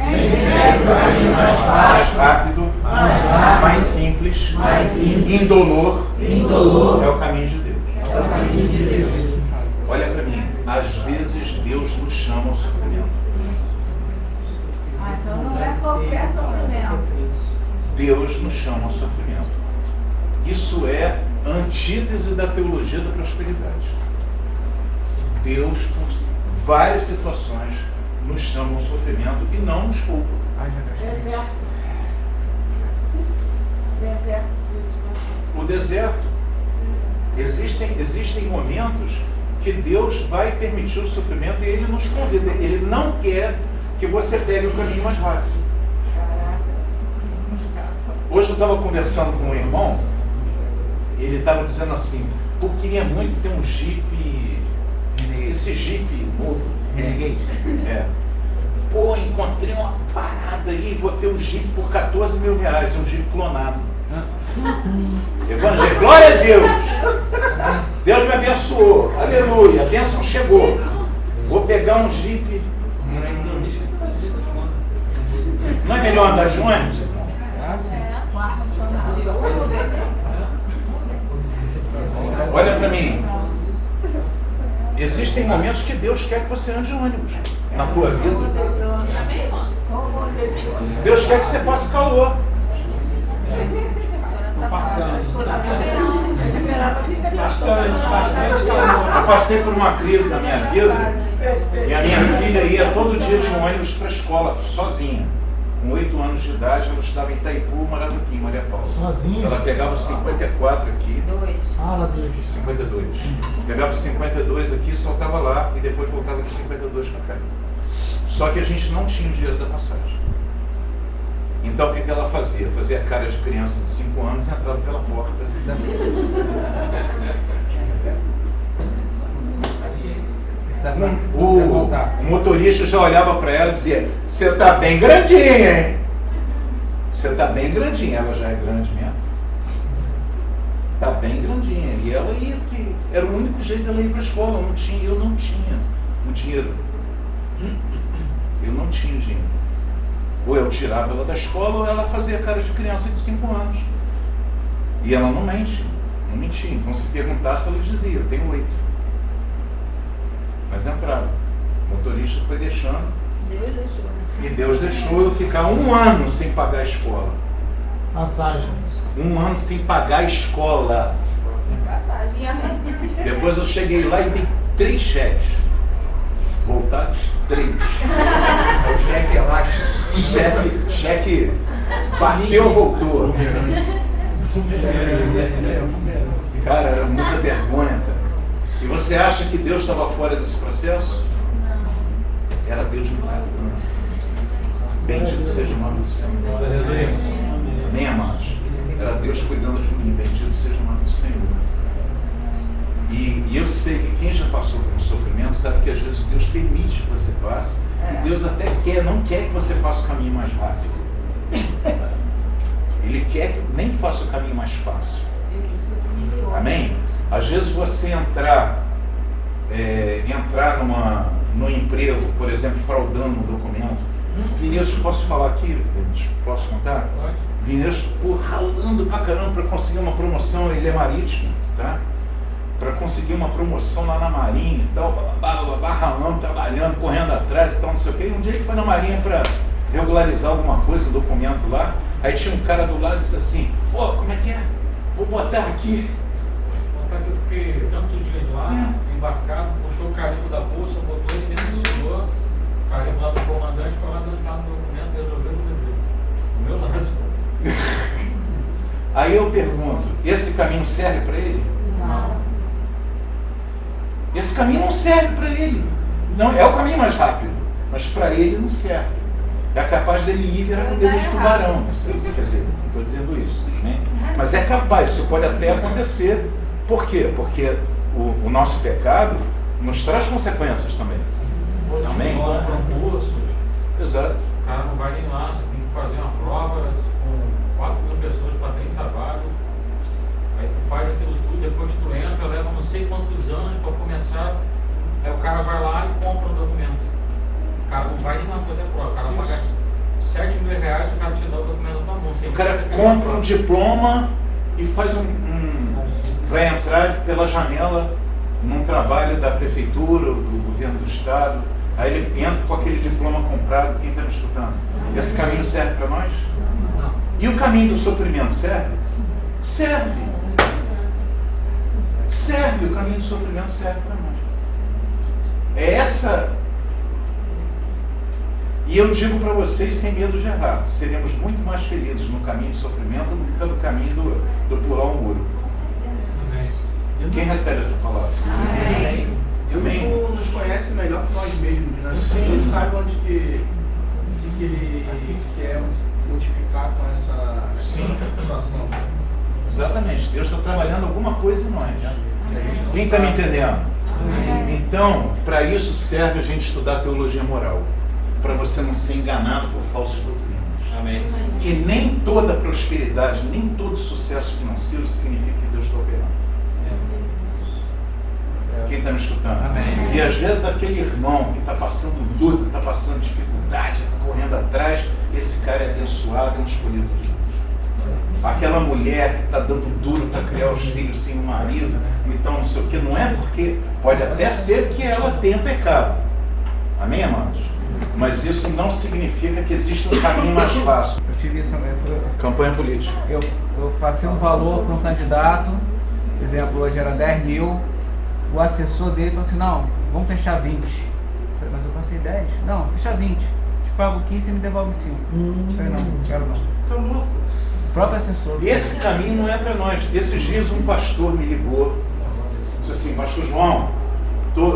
Mais rápido. Mais simples. Indolor. É o caminho de Deus. Olha para mim. Às vezes Deus nos chama ao sofrimento. Então não é qualquer sofrimento. Deus nos chama ao sofrimento. Isso é a antítese da teologia da prosperidade. Deus, por várias situações, nos chama ao sofrimento e não nos poupa. O deserto. Existem momentos que Deus vai permitir o sofrimento e Ele nos convida. Ele não quer que você pegue o caminho mais rápido. Hoje eu estava conversando com um irmão, ele estava dizendo assim, eu queria muito ter um Jeep, esse Jeep novo. Pô, encontrei uma parada aí, vou ter um Jeep por 14 mil reais, um Jeep clonado. Evangelho, glória a Deus! Deus me abençoou, aleluia, a bênção chegou. Vou pegar um Jeep. Não é melhor andar de ônibus? Olha para mim. Existem momentos que Deus quer que você ande ônibus na tua vida. Deus quer que você passe calor. Estou passando. Eu passei por uma crise na minha vida e a minha filha ia todo dia de um ônibus para a escola, sozinha. Com 8 anos de idade, ela estava em Itaipu, morava aqui em Maria Paula. Sozinha? Ela pegava os 54 aqui. Fala, Deus. 52. Pegava os 52 aqui, saltava lá e depois voltava de 52 para cá. Só que a gente não tinha o dinheiro da passagem. Então o que ela fazia? Fazia cara de criança de 5 anos e entrava pela porta. O motorista já olhava para ela e dizia: você está bem grandinha, hein? Você está bem grandinha. Ela já é grande mesmo. Está bem grandinha. E ela ia, que era o único jeito dela ir para a escola. Eu não tinha o dinheiro. Eu não tinha o dinheiro. Ou eu tirava ela da escola, ou ela fazia cara de criança de 5 anos. E ela não mente, não mentia. Então se perguntasse, ela dizia: eu tenho 8. Mas entrava. O motorista foi deixando. Deus deixou. E Deus deixou eu ficar 1 ano sem pagar a escola. Passagem. 1 ano sem pagar a escola. Passagem. Depois eu cheguei lá e dei 3 cheques. Voltados 3. O cheque relaxa. Cheque bateu, voltou. Cara, era muita vergonha, cara. E você acha que Deus estava fora desse processo? Era Deus me cuidando. Bendito seja o nome do Senhor. Amém, amados? Era Deus cuidando de mim. Bendito seja o nome do Senhor. E eu sei que quem já passou por um sofrimento sabe que às vezes Deus permite que você passe. E Deus até não quer que você faça o caminho mais rápido. Ele quer que nem faça o caminho mais fácil. Amém? Às vezes você entrar num emprego, por exemplo, fraudando um documento. Vinícius, posso falar aqui? Posso contar? Vinícius, ralando pra caramba para conseguir uma promoção, ele é marítimo, tá? Para conseguir uma promoção lá na Marinha e tal, ralando, trabalhando, correndo atrás e tal, não sei o quê. Um dia ele foi na Marinha para regularizar alguma coisa, um documento lá. Aí tinha um cara do lado e disse assim: pô, como é que é? Vou botar aqui. Contar que eu fiquei tantos dias lá, embarcado, puxou o carimbo da bolsa, botou ele dentro do senhor, o carimbo lá do comandante, foi lá dentro do documento, resolveu o bebê. Do meu lado. Aí eu pergunto: esse caminho serve para ele? Não. Esse caminho não serve para ele. Não, é o caminho mais rápido, mas para ele não serve. É capaz dele ir virar com o dedo de tubarão. Quer dizer, não estou dizendo isso, né? Mas é capaz, isso pode até acontecer. Por quê? Porque o nosso pecado nos traz consequências também. Amém? Concursos. Exato. O cara não vai nem lá, você tem que fazer uma prova com 4.000 pessoas para 30 vagas. Aí tu faz aquilo tudo, depois tu entra, leva não sei quantos anos para começar. Aí o cara vai lá e compra o documento. O cara não vai nem lá fazer a prova. O cara paga 7 mil reais, o cara te dá o documento na tua mão. O cara compra um diploma e faz vai entrar pela janela num trabalho da prefeitura, do governo do estado. Aí ele entra com aquele diploma comprado. Quem está me escutando? Esse caminho serve para nós? Não. E o caminho do sofrimento serve? Serve. Serve. O caminho do sofrimento serve para nós. É essa. E eu digo para vocês, sem medo de errar, seremos muito mais felizes no caminho do sofrimento do que no caminho do pular um muro. Quem recebe essa palavra? Amém. Deus nos conhece melhor que nós mesmos, né? Ele sabe onde que ele quer modificar com essa situação. Exatamente. Deus está trabalhando alguma coisa em nós. Quem está me entendendo? Então, para isso serve a gente estudar teologia moral, para você não ser enganado por falsas doutrinas. Amém. Que nem toda prosperidade, nem todo sucesso financeiro significa que Deus está operando. Quem está me escutando? Amém. E às vezes aquele irmão que está passando luta, está passando dificuldade, está correndo atrás, esse cara é abençoado, é um escolhido de Deus. Aquela mulher que está dando duro para criar os filhos sem o marido, então não sei o que, não é porque pode até ser que ela tenha pecado. Amém, amados? Mas isso não significa que exista um caminho mais fácil. Eu tive isso também. Campanha política. Eu passei um valor para um candidato, por exemplo, hoje era 10 mil, o assessor dele falou assim, não, vamos fechar 20. Eu falei, mas eu passei 10? Não, fechar 20. Te pago 15 e me devolve 5. Eu falei, não quero não. Tá louco. O próprio assessor. Esse caminho não é para nós. Esses dias um pastor me ligou, disse assim, pastor João,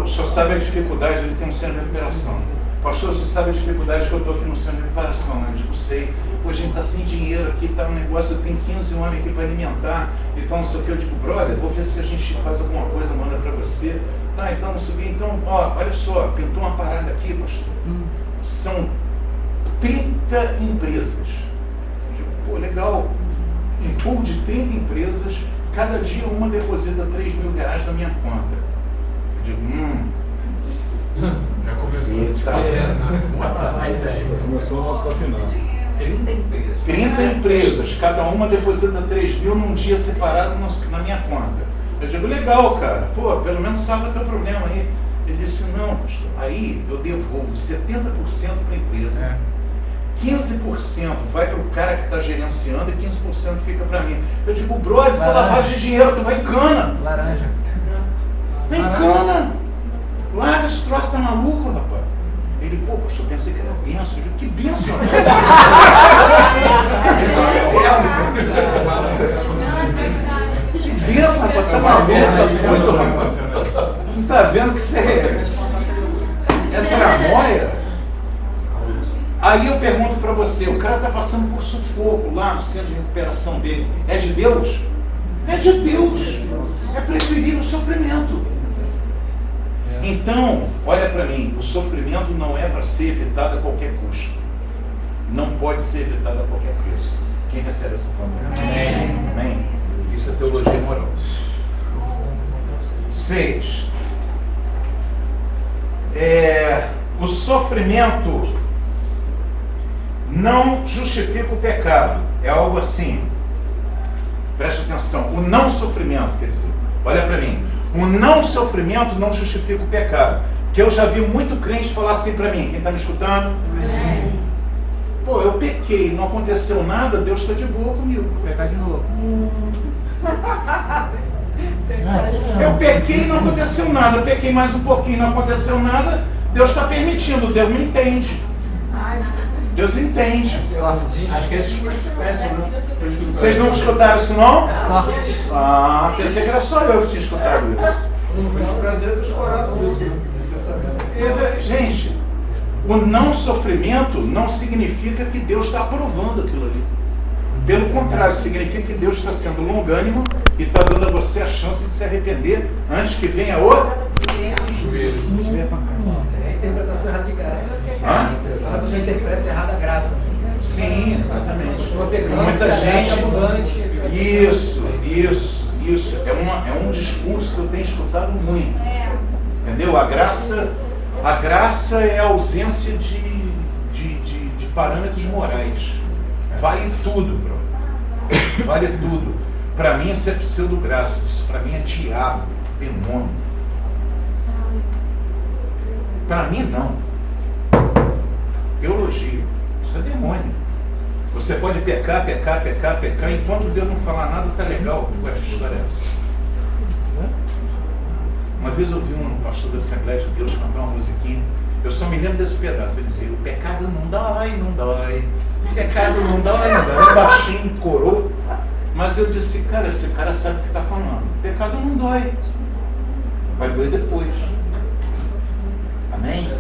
só sabe a dificuldade, ele tem um centro de recuperação. Pastor, você sabe a dificuldade que eu estou aqui no centro de recuperação, né? Eu digo, sei. Pô, a gente está sem dinheiro aqui, está um negócio, eu tenho 15 homens aqui para alimentar, então não sei o que. Eu digo, brother, vou ver se a gente faz alguma coisa, manda para você. Tá, então não sei o que. Então, ó, olha só, pintou uma parada aqui, pastor. São 30 empresas. Eu digo, pô, legal. Um pool de 30 empresas, cada dia uma deposita 3 mil reais na minha conta. Eu digo, Já começou. Começou a nota final. 30 empresas. 30 empresas, cada uma deposita 3 mil num dia separado na minha conta. Eu digo, legal, cara, pô, pelo menos salva teu problema aí. Ele disse, não, pastor, aí eu devolvo 70% para a empresa, 15% vai para o cara que está gerenciando e 15% fica para mim. Eu digo, brother, isso é lavagem de dinheiro, tu vai em cana. Laranja. Sem cana. Larga esse troço, tá maluco, rapaz? Ele, pô, eu pensei que era benção. Eu digo, que benção? Que benção, rapaz, tá maluco, tá doido, rapaz? Não tá vendo que você é tramóia? Aí eu pergunto pra você, o cara tá passando por sufoco lá no centro de recuperação dele. É de Deus? É de Deus. É preferível o sofrimento. Então, olha para mim, o sofrimento não é para ser evitado a qualquer custo. Não pode ser evitado a qualquer preço. Quem recebe essa palavra? Amém. Amém. Isso é teologia moral. 6. O sofrimento não justifica o pecado. É algo assim. Preste atenção. O não sofrimento, quer dizer, olha para mim. O não sofrimento não justifica o pecado. Que eu já vi muito crente falar assim para mim. Quem está me escutando? Amém. Pô, eu pequei, não aconteceu nada, Deus está de boa comigo. Vou pecar de novo. Eu pequei, não aconteceu nada. Eu pequei mais um pouquinho, não aconteceu nada. Deus está permitindo, Deus me entende. Deus entende. Acho que esses Vocês não escutaram isso não? É sorte. Ah, pensei que era só eu que tinha escutado isso. não foi um prazer de escorar tudo isso, esse pensamento. Gente, o não sofrimento não significa que Deus está aprovando aquilo ali. Pelo contrário, significa que Deus está sendo longânimo e está dando a você a chance de se arrepender antes que venha o joelho. Isso é a interpretação errada de graça. Hã? A pessoa interpreta errada a graça. Sim, exatamente. Continua pegando, Muita a gente. graça é abundante. Isso. É um discurso que eu tenho escutado muito. Entendeu? A graça é a ausência de parâmetros morais. Vale tudo, bro. Vale tudo. Para mim isso é pseudo-graça. Isso para mim é diabo, demônio. Para mim não. Teologia. Isso é demônio. Você pode pecar, enquanto Deus não falar nada, tá legal. Ué, que história é essa? Uma vez eu vi um pastor da Assembleia de Deus cantar uma musiquinha. Eu só me lembro desse pedaço. Ele dizia, o pecado não dói. O pecado não dói. Era baixinho, corou. Mas eu disse, cara, esse cara sabe o que está falando. O pecado não dói. Vai doer depois. Amém?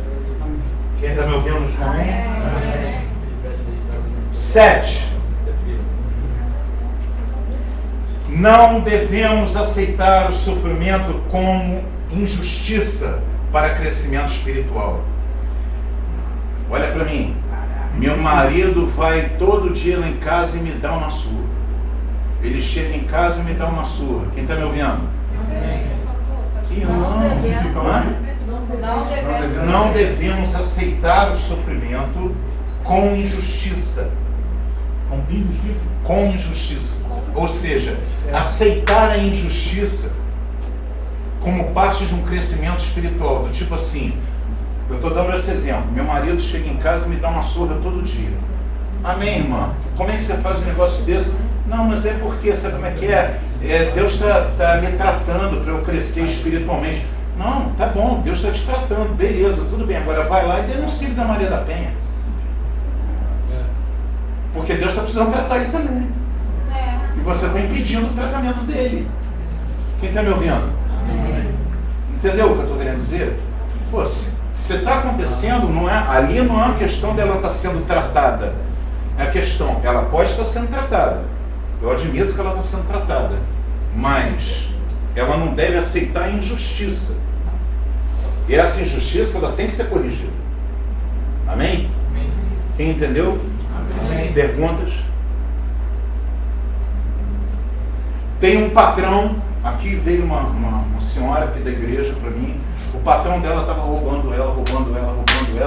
Quem está me ouvindo? Amém? 7. Não devemos aceitar o sofrimento como injustiça para crescimento espiritual. Olha para mim. Meu marido vai todo dia lá em casa e me dá uma surra. Ele chega em casa e me dá uma surra. Quem está me ouvindo? Irmão, não devemos aceitar o sofrimento com injustiça. Com injustiça. Ou seja, aceitar a injustiça como parte de um crescimento espiritual, do tipo assim, eu estou dando esse exemplo, meu marido chega em casa e me dá uma surra todo dia. Amém, irmã? Como é que você faz um negócio desse? Não, mas é porque, sabe como é que é? Deus está me tratando para eu crescer espiritualmente. Não, tá bom, Deus está te tratando, beleza, tudo bem. Agora vai lá e denuncia ele da Maria da Penha. Porque Deus está precisando tratar ele também. E você está impedindo o tratamento dele. Quem está me ouvindo? Entendeu o que eu estou querendo dizer? Pô, se está acontecendo, ali não é uma questão dela estar sendo tratada. É a questão, ela pode estar sendo tratada. Eu admito que ela está sendo tratada. Mas ela não deve aceitar a injustiça. E essa injustiça, ela tem que ser corrigida. Amém? Amém. Quem entendeu? Amém. Perguntas? Tem um patrão, aqui veio uma senhora aqui da igreja para mim, o patrão dela estava roubando ela,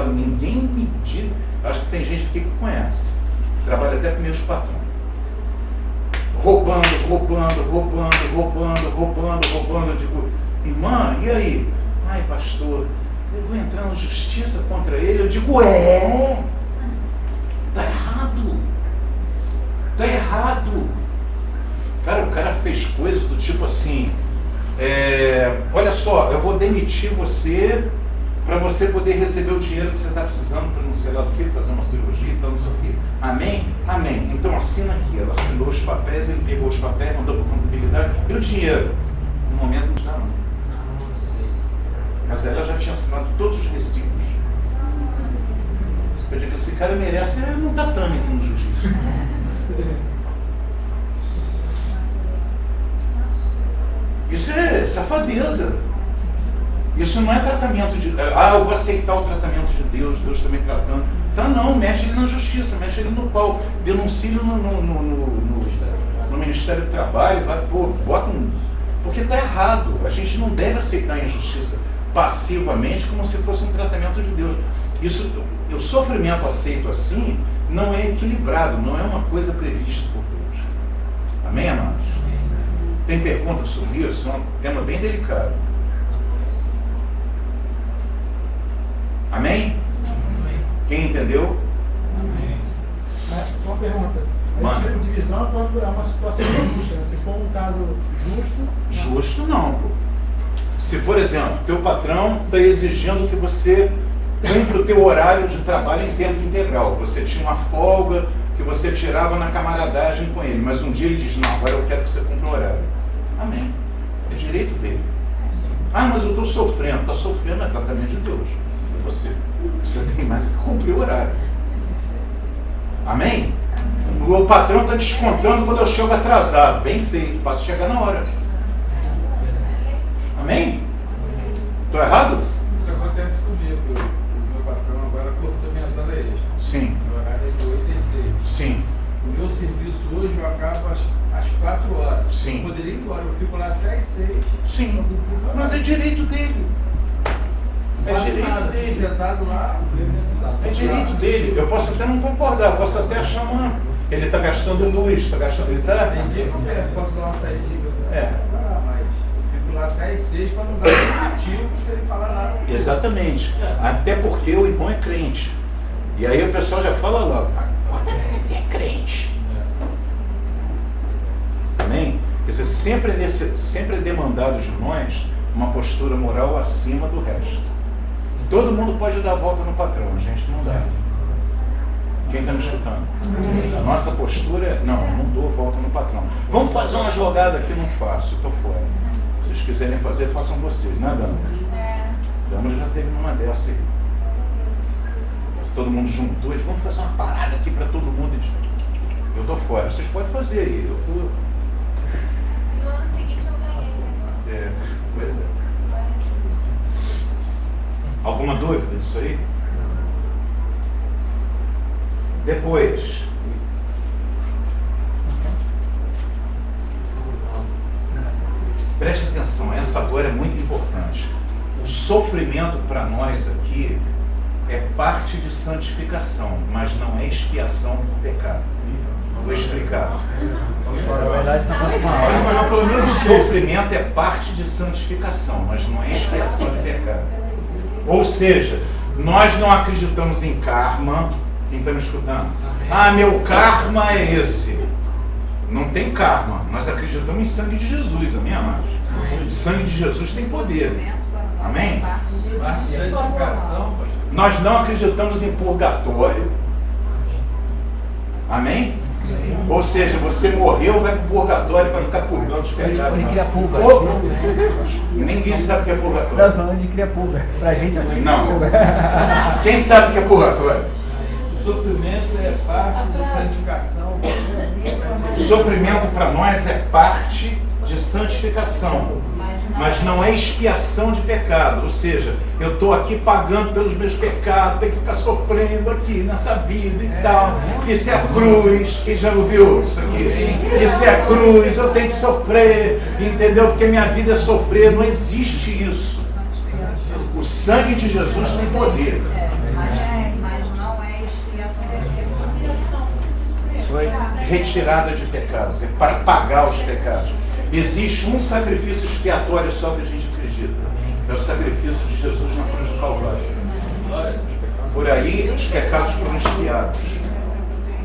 ninguém me diz, acho que tem gente aqui que conhece, trabalha até com o mesmo patrão. Roubando, eu digo, irmã, e aí? Ai, pastor, eu vou entrar na justiça contra ele. Eu digo, tá errado. Cara, o cara fez coisas do tipo assim, olha só, eu vou demitir você para você poder receber o dinheiro que você está precisando para não sei lá do que, fazer uma cirurgia e tal, não sei o quê. Amém? Amém. Então assina aqui. Ela assinou os papéis, ele pegou os papéis, mandou para a contabilidade. E o dinheiro? No momento não está, não. Mas ela já tinha assinado todos os recibos. Eu digo, esse cara merece um tatame aqui no jiu-jitsu. Isso é safadeza. Isso não é tratamento de... eu vou aceitar o tratamento de Deus, Deus também tratando. Então não, mexe ele na justiça, mexe ele no qual, denuncia no Ministério do Trabalho, bota um... Porque está errado. A gente não deve aceitar a injustiça passivamente como se fosse um tratamento de Deus. O sofrimento aceito assim não é equilibrado, não é uma coisa prevista por Deus. Amém, amados? Tem perguntas sobre isso? É um tema bem delicado. Amém? Amém. Quem entendeu? Amém. Só uma pergunta. Mano. Esse tipo de divisão é uma situação injusta, né? Se for um caso justo... Justo não, pô. Se, por exemplo, teu patrão está exigindo que você cumpra o teu horário de trabalho em tempo integral. Você tinha uma folga que você tirava na camaradagem com ele, mas um dia ele diz, não, agora eu quero que você cumpra o horário. Amém. É direito dele. Mas eu estou sofrendo. Está sofrendo é tratamento de Deus. Você tem mais que cumprir o horário. Amém? O patrão está descontando quando eu chego atrasado. Bem feito, passo a chegar na hora. Amém? Estou errado? Isso acontece comigo. O meu patrão agora cortou minhas horas extras. Sim. O horário é de 8 e 6. Sim. O meu serviço hoje eu acabo às 4 horas. Sim. Eu poderia ir embora, eu fico lá até às 6. Sim. Mas é direito dele. É direito dele. É direito dele. Eu posso até não concordar, eu posso até achar ele está gastando luz, está gastando. Ele está. Tem dia que eu posso dar uma saída. Mas eu fico lá até às 6 para não dar nenhum motivo para ele falar nada. Exatamente. Até porque o irmão é crente. E aí o pessoal já fala logo, é crente. Amém? Quer dizer, sempre é demandado de nós uma postura moral acima do resto. Todo mundo pode dar a volta no patrão, a gente não dá. Quem está me escutando? A nossa postura é, não dou volta no patrão. Vamos fazer uma jogada aqui, não faço, estou fora. Se vocês quiserem fazer, façam vocês, né, Dama? Dama já teve uma dessa aí. Todo mundo juntou, eles vamos fazer uma parada aqui para todo mundo. Eu estou fora, vocês podem fazer aí. Eu tô... E no ano seguinte eu ganhei. Pois é. Alguma dúvida disso aí? Depois, preste atenção, essa agora é muito importante. O sofrimento para nós aqui é parte de santificação, mas não é expiação por pecado. Vou explicar. O sofrimento é parte de santificação, mas não é expiação de pecado. Ou seja, nós não acreditamos em karma. Quem está me escutando? Ah, meu karma é esse. Não tem karma. Nós acreditamos em sangue de Jesus, amém, amados? O sangue de Jesus tem poder. Amém? Nós não acreditamos em purgatório. Amém? Ou seja, você morreu, vai para o purgatório para ficar purgando os pecados. Ninguém sabe o que é purgatório. Não, falando de cria pulga. Pra gente não. Quem sabe o que é purgatório? O sofrimento é parte da santificação. O sofrimento para nós é parte de santificação, mas não é expiação de pecado. Ou seja, eu estou aqui pagando pelos meus pecados, tenho que ficar sofrendo aqui nessa vida e tal. Isso é a cruz. Quem já ouviu isso aqui? Isso é a cruz, eu tenho que sofrer, entendeu? Porque minha vida é sofrer. Não existe isso. O sangue de Jesus tem poder. Mas não é expiação. Retirada de pecados, é para pagar os pecados. Existe um sacrifício expiatório só que a gente acredita. É o sacrifício de Jesus na cruz do Calvário. Por aí os pecados foram expiados.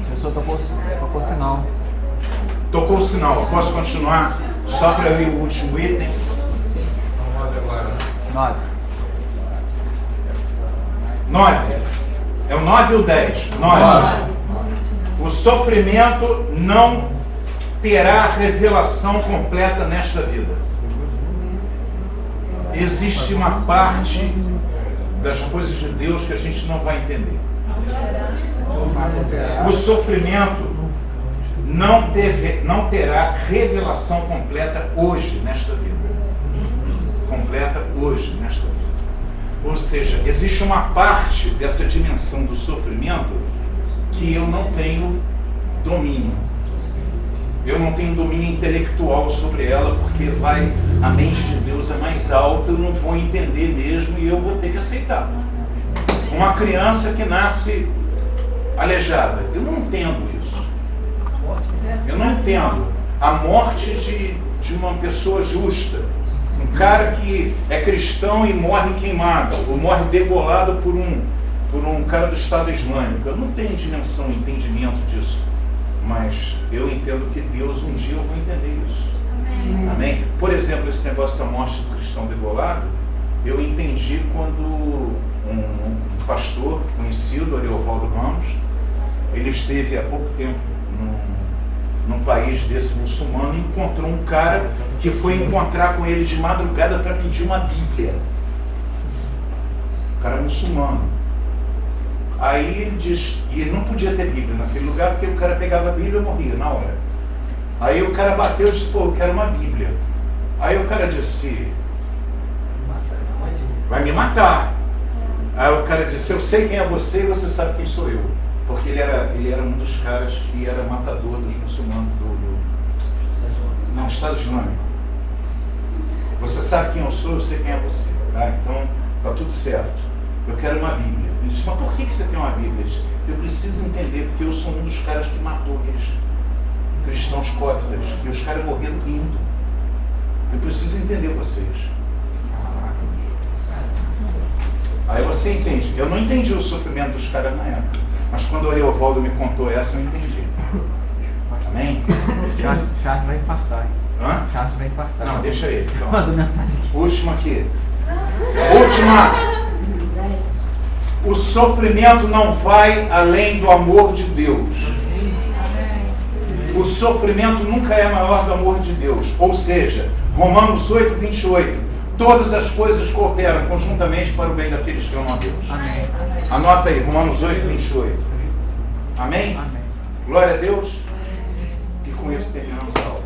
A pessoa tocou o sinal. Tocou o sinal. Posso continuar? Só para eu ir o último item. 9. É o 9 ou 10? 9. O sofrimento não terá revelação completa nesta vida. Existe uma parte das coisas de Deus que a gente não vai entender. O sofrimento não terá revelação completa hoje nesta vida. Completa hoje nesta vida. Ou seja, existe uma parte dessa dimensão do sofrimento que eu não tenho domínio. Eu não tenho domínio intelectual sobre ela, porque a mente de Deus é mais alta, eu não vou entender mesmo e eu vou ter que aceitar. Uma criança que nasce aleijada, eu não entendo isso. Eu não entendo a morte de uma pessoa justa. Um cara que é cristão e morre queimado, ou morre degolado por um cara do Estado Islâmico. Eu não tenho dimensão, entendimento disso. Mas eu entendo que Deus, um dia eu vou entender isso. Amém? Por exemplo, esse negócio da morte do cristão degolado, eu entendi quando um pastor conhecido, Ariovaldo Ramos, ele esteve há pouco tempo num país desse muçulmano e encontrou um cara que foi encontrar com ele de madrugada para pedir uma Bíblia. O cara é muçulmano. Aí ele diz, e ele não podia ter Bíblia naquele lugar, porque o cara pegava a Bíblia e morria na hora. Aí o cara bateu e disse, pô, eu quero uma Bíblia. Aí o cara disse, vai me matar. Aí o cara disse, eu sei quem é você e você sabe quem sou eu. Porque ele era um dos caras que era matador dos muçulmanos do Estado Islâmico. Você sabe quem eu sou, eu sei quem é você. Tá? Então, tá tudo certo. Eu quero uma Bíblia. Ele disse, mas por que você tem uma Bíblia? Ele disse, eu preciso entender, porque eu sou um dos caras que matou aqueles cristãos cóptas. E os caras morreram rindo. Eu preciso entender vocês. Aí você entende. Eu não entendi o sofrimento dos caras na época. Mas quando o Ariovaldo me contou essa, eu entendi. Amém? Charles vai infartar. Hã? Charles vai infartar. Não, deixa ele. Então. Mandou mensagem aqui. Última aqui. Última. O sofrimento não vai além do amor de Deus. O sofrimento nunca é maior do amor de Deus. Ou seja, Romanos 8, 28. Todas as coisas cooperam conjuntamente para o bem daqueles que amam a Deus. Amém. Anota aí, Romanos 8, 28. Amém? Amém. Glória a Deus. E com isso terminamos a aula.